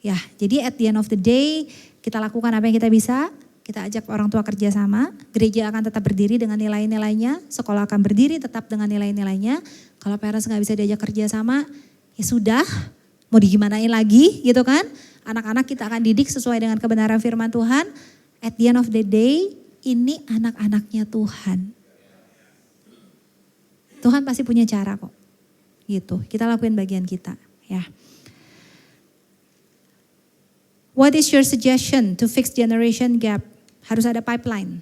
Ya, jadi at the end of the day, kita lakukan apa yang kita bisa. Kita ajak orang tua kerjasama. Gereja akan tetap berdiri dengan nilai-nilainya. Sekolah akan berdiri tetap dengan nilai-nilainya. Kalau parents gak bisa diajak kerjasama, ya sudah. Mau digimanain lagi gitu kan. Anak-anak kita akan didik sesuai dengan kebenaran firman Tuhan. At the end of the day, ini anak-anaknya Tuhan. Tuhan pasti punya cara kok. Gitu. Kita lakuin bagian kita, ya. What is your suggestion to fix generation gap? Harus ada pipeline.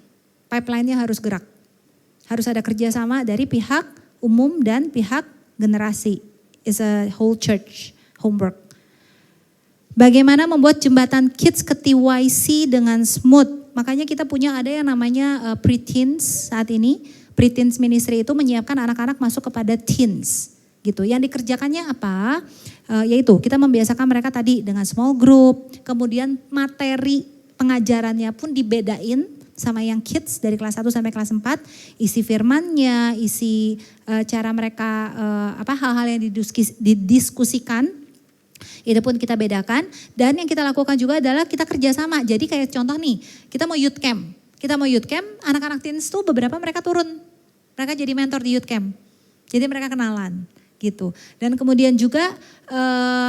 pipeline-nya harus gerak. Harus ada kerjasama dari pihak umum dan pihak generasi. It's a whole church homework. Bagaimana membuat jembatan kids ke TYC dengan smooth. Makanya kita punya ada yang namanya pre-teens saat ini. Pre-teens ministry itu menyiapkan anak-anak masuk kepada teens. Gitu. Yang dikerjakannya apa? Yaitu kita membiasakan mereka tadi dengan small group. Kemudian materi pengajarannya pun dibedain sama yang kids dari kelas 1 sampai kelas 4. Isi firmannya, isi cara mereka hal-hal yang didiskusikan. Itu pun kita bedakan dan yang kita lakukan juga adalah kita kerjasama. Jadi kayak contoh nih, kita mau youth camp. Anak-anak teens tuh beberapa mereka turun. Mereka jadi mentor di youth camp. Jadi mereka kenalan gitu. Dan kemudian juga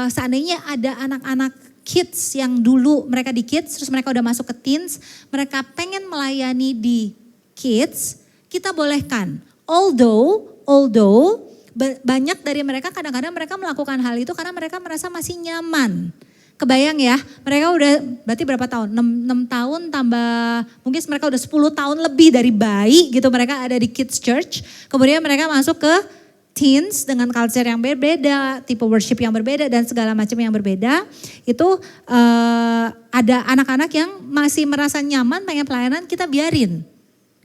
seandainya ada anak-anak kids yang dulu mereka di kids, terus mereka udah masuk ke teens, mereka pengen melayani di kids, kita bolehkan. Although banyak dari mereka kadang-kadang mereka melakukan hal itu karena mereka merasa masih nyaman. Kebayang ya, mereka udah berarti berapa tahun? 6 tahun tambah, mungkin mereka udah 10 tahun lebih dari bayi gitu mereka ada di kids church. Kemudian mereka masuk ke teens dengan culture yang berbeda, tipe worship yang berbeda dan segala macam yang berbeda. Itu ada anak-anak yang masih merasa nyaman pengen pelayanan, kita biarin,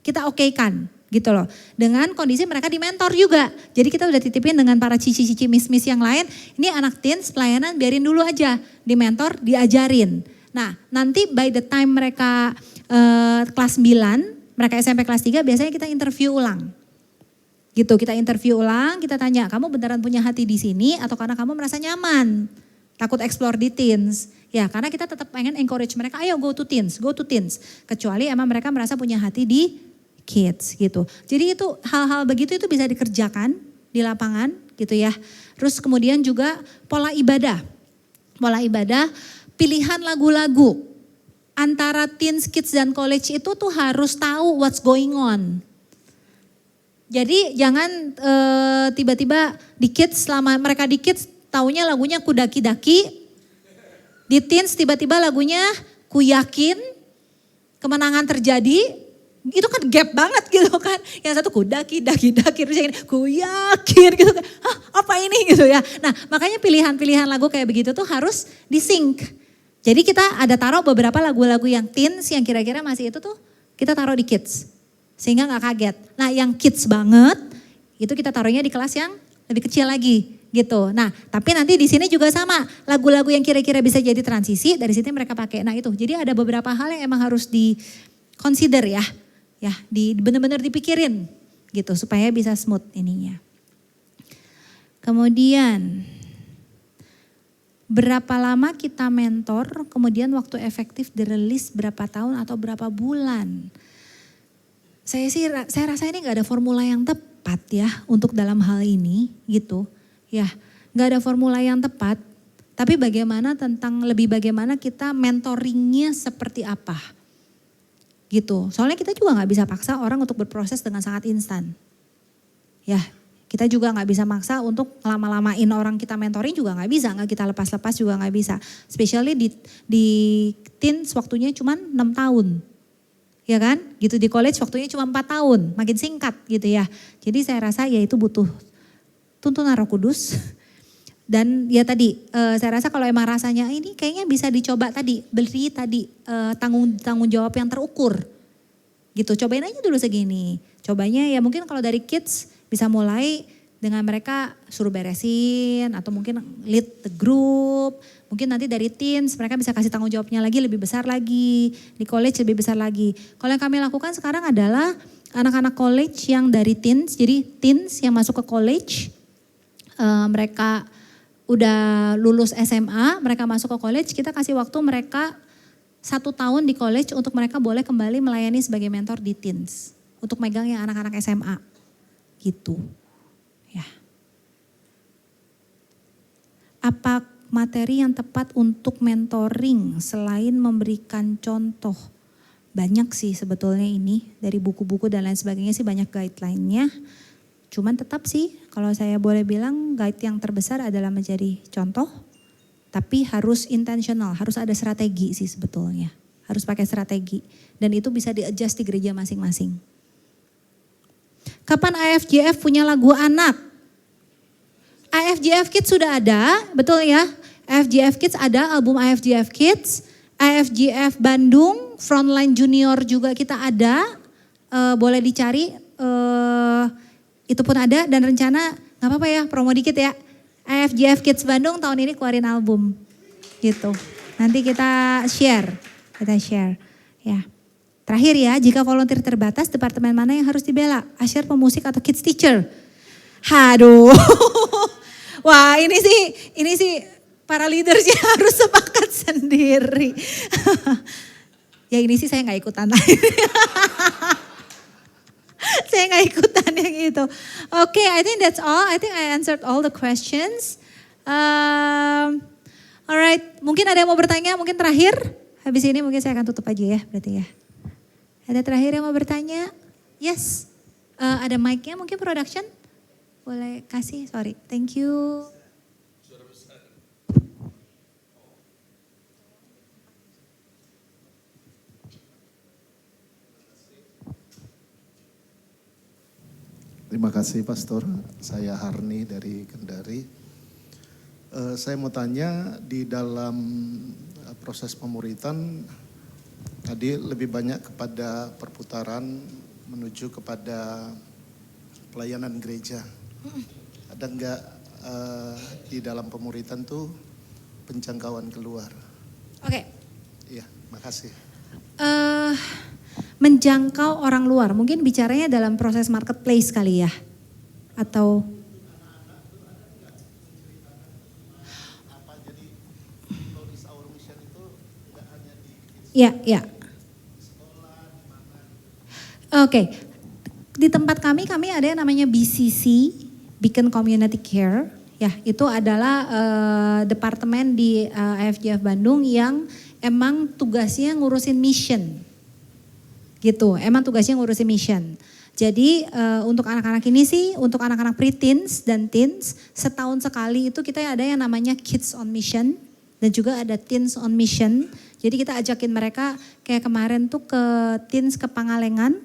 kita okekan. Gitu loh. Dengan kondisi mereka di mentor juga. Jadi kita udah titipin dengan para cici-cici mis-mis yang lain. Ini anak teens pelayanan biarin dulu aja. Di mentor diajarin. Nah nanti by the time mereka kelas 9, mereka SMP kelas 3 biasanya kita interview ulang. Gitu kita interview ulang, kita tanya kamu beneran punya hati di sini atau karena kamu merasa nyaman. Takut explore di teens. Ya karena kita tetap pengen encourage mereka, ayo go to teens. Kecuali emang mereka merasa punya hati di kids gitu. Jadi itu hal-hal begitu itu bisa dikerjakan di lapangan gitu ya. Terus kemudian juga pola ibadah. Pilihan lagu-lagu antara teens, kids dan college itu tuh harus tahu what's going on. Jadi jangan tiba-tiba di kids selama mereka di kids taunya lagunya Ku Daki-Daki. Di teens tiba-tiba lagunya Ku Yakin, Kemenangan Terjadi. Itu kan gap banget gitu kan. Yang satu ku daki, terus yang ini ku yakin gitu kan. Hah apa ini gitu ya. Nah makanya pilihan-pilihan lagu kayak begitu tuh harus di-sync. Jadi kita ada taruh beberapa lagu-lagu yang teens yang kira-kira masih itu tuh kita taruh di kids. Sehingga gak kaget. Nah yang kids banget itu kita taruhnya di kelas yang lebih kecil lagi gitu. Nah tapi nanti di sini juga sama. Lagu-lagu yang kira-kira bisa jadi transisi dari sini mereka pakai. Nah itu jadi ada beberapa hal yang emang harus di-consider ya. Ya, benar-benar dipikirin gitu supaya bisa smooth ininya. Kemudian berapa lama kita mentor, kemudian waktu efektif dirilis berapa tahun atau berapa bulan. Saya rasa ini nggak ada formula yang tepat ya untuk dalam hal ini gitu. Ya, nggak ada formula yang tepat. Tapi bagaimana bagaimana kita mentoringnya seperti apa. Gitu. Soalnya kita juga nggak bisa paksa orang untuk berproses dengan sangat instan. Ya, kita juga nggak bisa maksa untuk lama-lamain orang kita mentoring juga nggak bisa, nggak kita lepas-lepas juga nggak bisa. Especially di teens waktunya cuma 6 tahun. Ya kan? Gitu di college waktunya cuma 4 tahun, makin singkat gitu ya. Jadi saya rasa ya itu butuh tuntunan Roh Kudus. Dan ya tadi saya rasa kalau emang rasanya ini kayaknya bisa dicoba beri tanggung jawab yang terukur. Gitu, cobain aja dulu segini. Cobanya ya mungkin kalau dari kids bisa mulai dengan mereka suruh beresin atau mungkin lead the group. Mungkin nanti dari teens mereka bisa kasih tanggung jawabnya lagi lebih besar lagi. Di college lebih besar lagi. Kalau yang kami lakukan sekarang adalah anak-anak college yang dari teens. Jadi teens yang masuk ke college mereka udah lulus SMA, mereka masuk ke college, kita kasih waktu mereka 1 tahun di college untuk mereka boleh kembali melayani sebagai mentor di teens. Untuk megang yang anak-anak SMA. Gitu. Ya. Apa materi yang tepat untuk mentoring selain memberikan contoh? Banyak sih sebetulnya ini, dari buku-buku dan lain sebagainya sih banyak guideline-nya. Cuman tetap sih kalau saya boleh bilang guide yang terbesar adalah menjadi contoh. Tapi harus intentional, harus ada strategi sih sebetulnya. harus pakai strategi. Dan itu bisa di-adjust di gereja masing-masing. Kapan IFJF punya lagu anak? IFJF Kids sudah ada, betul ya? IFJF Kids ada, album IFJF Kids. IFJF Bandung, Frontline Junior juga kita ada. Boleh dicari, itu pun ada. Dan rencana, gak apa-apa ya, promo dikit ya. IFJF Kids Bandung tahun ini keluarin album. Gitu. Nanti kita share. Ya. Terakhir ya, jika volunteer terbatas, departemen mana yang harus dibela? Usher, pemusik, atau kids teacher? Haduh. Wah, ini sih para leadersnya harus sepakat sendiri. Ya ini sih saya nggak ikutan. Saya nggak ikutan yang itu. Oke, I think that's all. I think I answered all the questions. Alright, mungkin ada yang mau bertanya, mungkin terakhir. Habis ini mungkin saya akan tutup aja ya, berarti ya. Ada terakhir yang mau bertanya? Yes. Ada mic-nya mungkin production? Boleh kasih, sorry. Thank you. Terima kasih Pastor, saya Harni dari Kendari. Saya mau tanya di dalam proses pemuritan tadi lebih banyak kepada perputaran menuju kepada pelayanan gereja. Ada enggak di dalam pemuritan tuh penjangkauan keluar? Oke. Iya, makasih. Menjangkau orang luar, mungkin bicaranya dalam proses marketplace kali ya? Atau? Ya. Oke. Di tempat kami ada yang namanya BCC, Beacon Community Care. Ya, itu adalah departemen di IFJF Bandung yang emang tugasnya ngurusin mission. Gitu, emang tugasnya ngurusin mission. Jadi untuk anak-anak ini sih, untuk anak-anak pre-teens dan teens, setahun sekali itu kita ada yang namanya Kids on Mission dan juga ada Teens on Mission. Jadi kita ajakin mereka kayak kemarin tuh ke teens ke Pangalengan.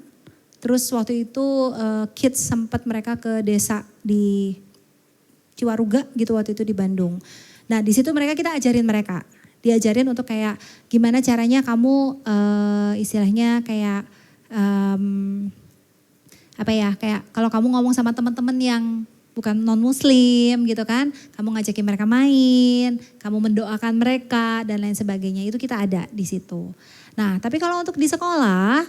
Terus waktu itu kids sempat mereka ke desa di Ciwaruga gitu waktu itu di Bandung. Nah di situ kita ajarin mereka. Diajarin untuk kayak gimana caranya kamu istilahnya kayak kayak kalau kamu ngomong sama teman-teman yang bukan non-muslim gitu kan, kamu ngajakin mereka main, kamu mendoakan mereka dan lain sebagainya, itu kita ada di situ. Nah tapi kalau untuk di sekolah,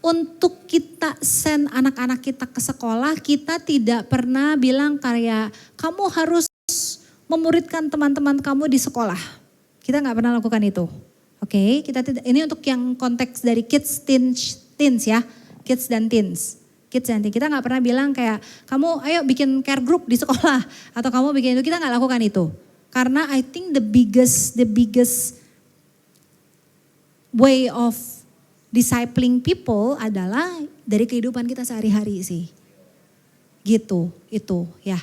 untuk kita send anak-anak kita ke sekolah, kita tidak pernah bilang kayak kamu harus memuridkan teman-teman kamu di sekolah. Kita nggak pernah lakukan itu. Oke, kita tidak. Ini untuk yang konteks dari kids, teens ya, kids dan teens. Kita nggak pernah bilang kayak kamu ayo bikin care group di sekolah atau kamu bikin itu, kita nggak lakukan itu. Karena I think the biggest way of discipling people adalah dari kehidupan kita sehari-hari sih. Gitu, itu ya.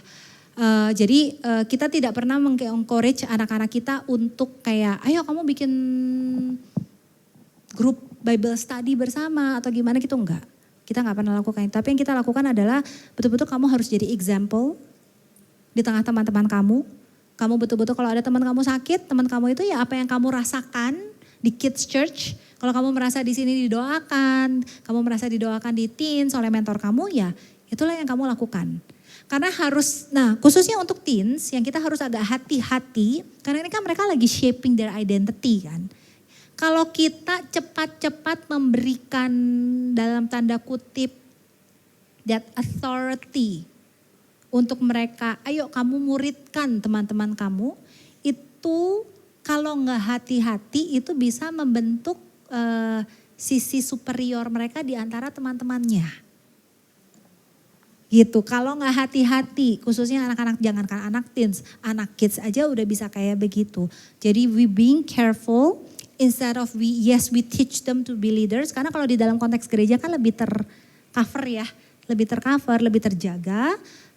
Jadi kita tidak pernah meng-encourage anak-anak kita untuk kayak ayo kamu bikin grup Bible study bersama atau gimana gitu, enggak. Kita nggak pernah lakukan itu. Tapi yang kita lakukan adalah betul-betul kamu harus jadi example di tengah teman-teman kamu. Kamu betul-betul kalau ada teman kamu sakit, teman kamu itu ya apa yang kamu rasakan di kids church. Kalau kamu merasa di sini didoakan, kamu merasa didoakan di teens oleh mentor kamu, ya itulah yang kamu lakukan. Karena harus, nah khususnya untuk teens yang kita harus agak hati-hati, karena ini kan mereka lagi shaping their identity kan. Kalau kita cepat-cepat memberikan dalam tanda kutip that authority untuk mereka, ayo kamu muridkan teman-teman kamu, itu kalau nggak hati-hati itu bisa membentuk sisi superior mereka di antara teman-temannya. Gitu, kalau nggak hati-hati, khususnya anak-anak, jangankan anak teens, anak kids aja udah bisa kayak begitu. Jadi we being careful. Instead of we teach them to be leaders, karena kalau di dalam konteks gereja kan lebih tercover ya, lebih tercover, lebih terjaga.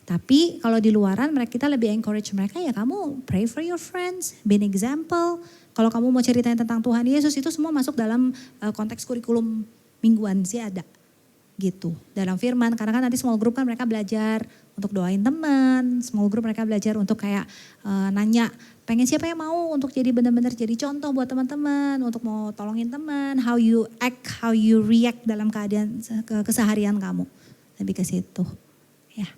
Tapi kalau di luaran kita lebih encourage mereka, ya kamu pray for your friends, be an example. Kalau kamu mau ceritain tentang Tuhan Yesus itu semua masuk dalam konteks kurikulum mingguan sih ada gitu. Dalam firman, karena kan nanti small group kan mereka belajar untuk doain teman, small group mereka belajar untuk kayak nanya pengen siapa yang mau untuk jadi benar-benar jadi contoh buat teman-teman, untuk mau tolongin teman, how you act, how you react dalam keadaan keseharian kamu. Lebih ke situ. Ya.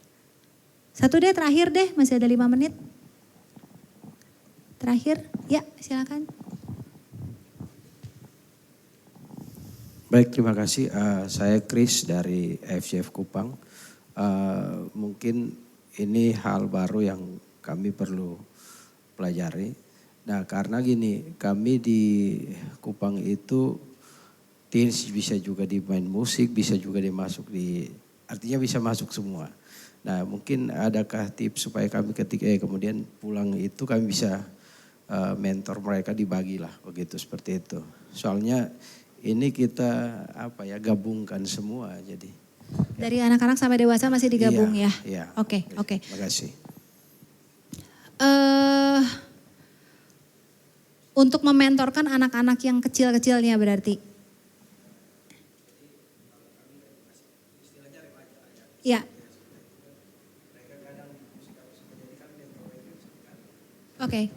Satu deh terakhir deh, masih ada 5 menit. Terakhir, ya silakan. Baik, terima kasih. Saya Chris dari FCF Kupang. Mungkin ini hal baru yang kami perlu pelajari. Nah, karena gini, kami di Kupang itu teens bisa juga dimain musik, bisa juga dimasuk artinya bisa masuk semua. Nah, mungkin adakah tips supaya kami ketika kemudian pulang itu kami bisa mentor mereka dibagilah begitu seperti itu. Soalnya ini kita gabungkan semua jadi. Dari anak-anak sampai dewasa masih digabung ya? Iya. Oke. Terima kasih. Untuk mementorkan anak-anak yang kecil-kecilnya berarti? Ya. Oke.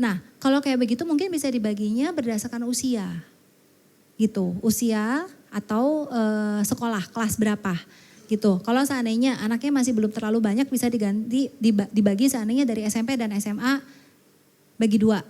Nah, kalau kayak begitu mungkin bisa dibaginya berdasarkan usia. Gitu, usia atau sekolah, kelas berapa. Gitu. Kalau seandainya anaknya masih belum terlalu banyak bisa dibagi seandainya dari SMP dan SMA bagi 2.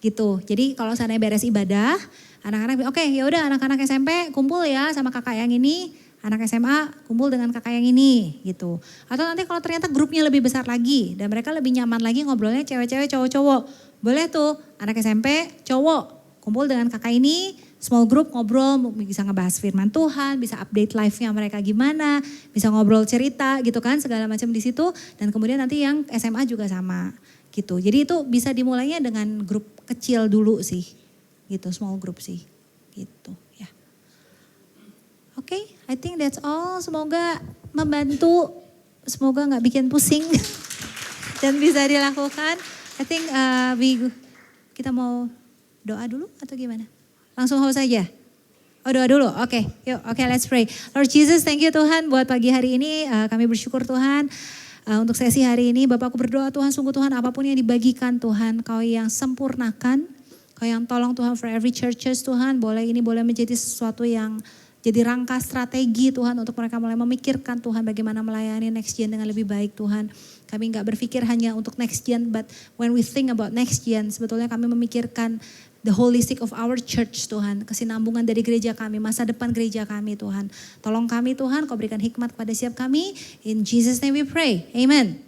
Gitu. Jadi kalau seandainya beres ibadah, anak-anak oke, ya udah anak-anak SMP kumpul ya sama kakak yang ini. Anak SMA kumpul dengan kakak yang ini gitu. Atau nanti kalau ternyata grupnya lebih besar lagi dan mereka lebih nyaman lagi ngobrolnya cewek-cewek cowok-cowok. Boleh tuh anak SMP cowok kumpul dengan kakak ini, small group ngobrol, bisa ngebahas firman Tuhan, bisa update live-nya mereka gimana, bisa ngobrol cerita gitu kan segala macam di situ. Dan kemudian nanti yang SMA juga sama gitu. Jadi itu bisa dimulainya dengan grup kecil dulu sih gitu, small group sih gitu ya. Oke, I think that's all. Semoga membantu, semoga nggak bikin pusing dan bisa dilakukan. I think kita mau doa dulu atau gimana? Langsung host saja. Oh doa dulu, oke. Yuk, oke, let's pray. Lord Jesus, thank you Tuhan buat pagi hari ini. Kami bersyukur Tuhan untuk sesi hari ini. Bapak aku berdoa Tuhan, sungguh Tuhan apapun yang dibagikan Tuhan, Kau yang sempurnakan. Kau yang tolong Tuhan for every churches Tuhan. Ini boleh menjadi sesuatu yang jadi rangka strategi Tuhan untuk mereka mulai memikirkan Tuhan bagaimana melayani next gen dengan lebih baik Tuhan. Kami gak berpikir hanya untuk next gen, but when we think about next gen, sebetulnya kami memikirkan the holistic of our church Tuhan. Kesinambungan dari gereja kami, masa depan gereja kami Tuhan. Tolong kami Tuhan, Kau berikan hikmat kepada setiap kami. In Jesus name we pray, amen.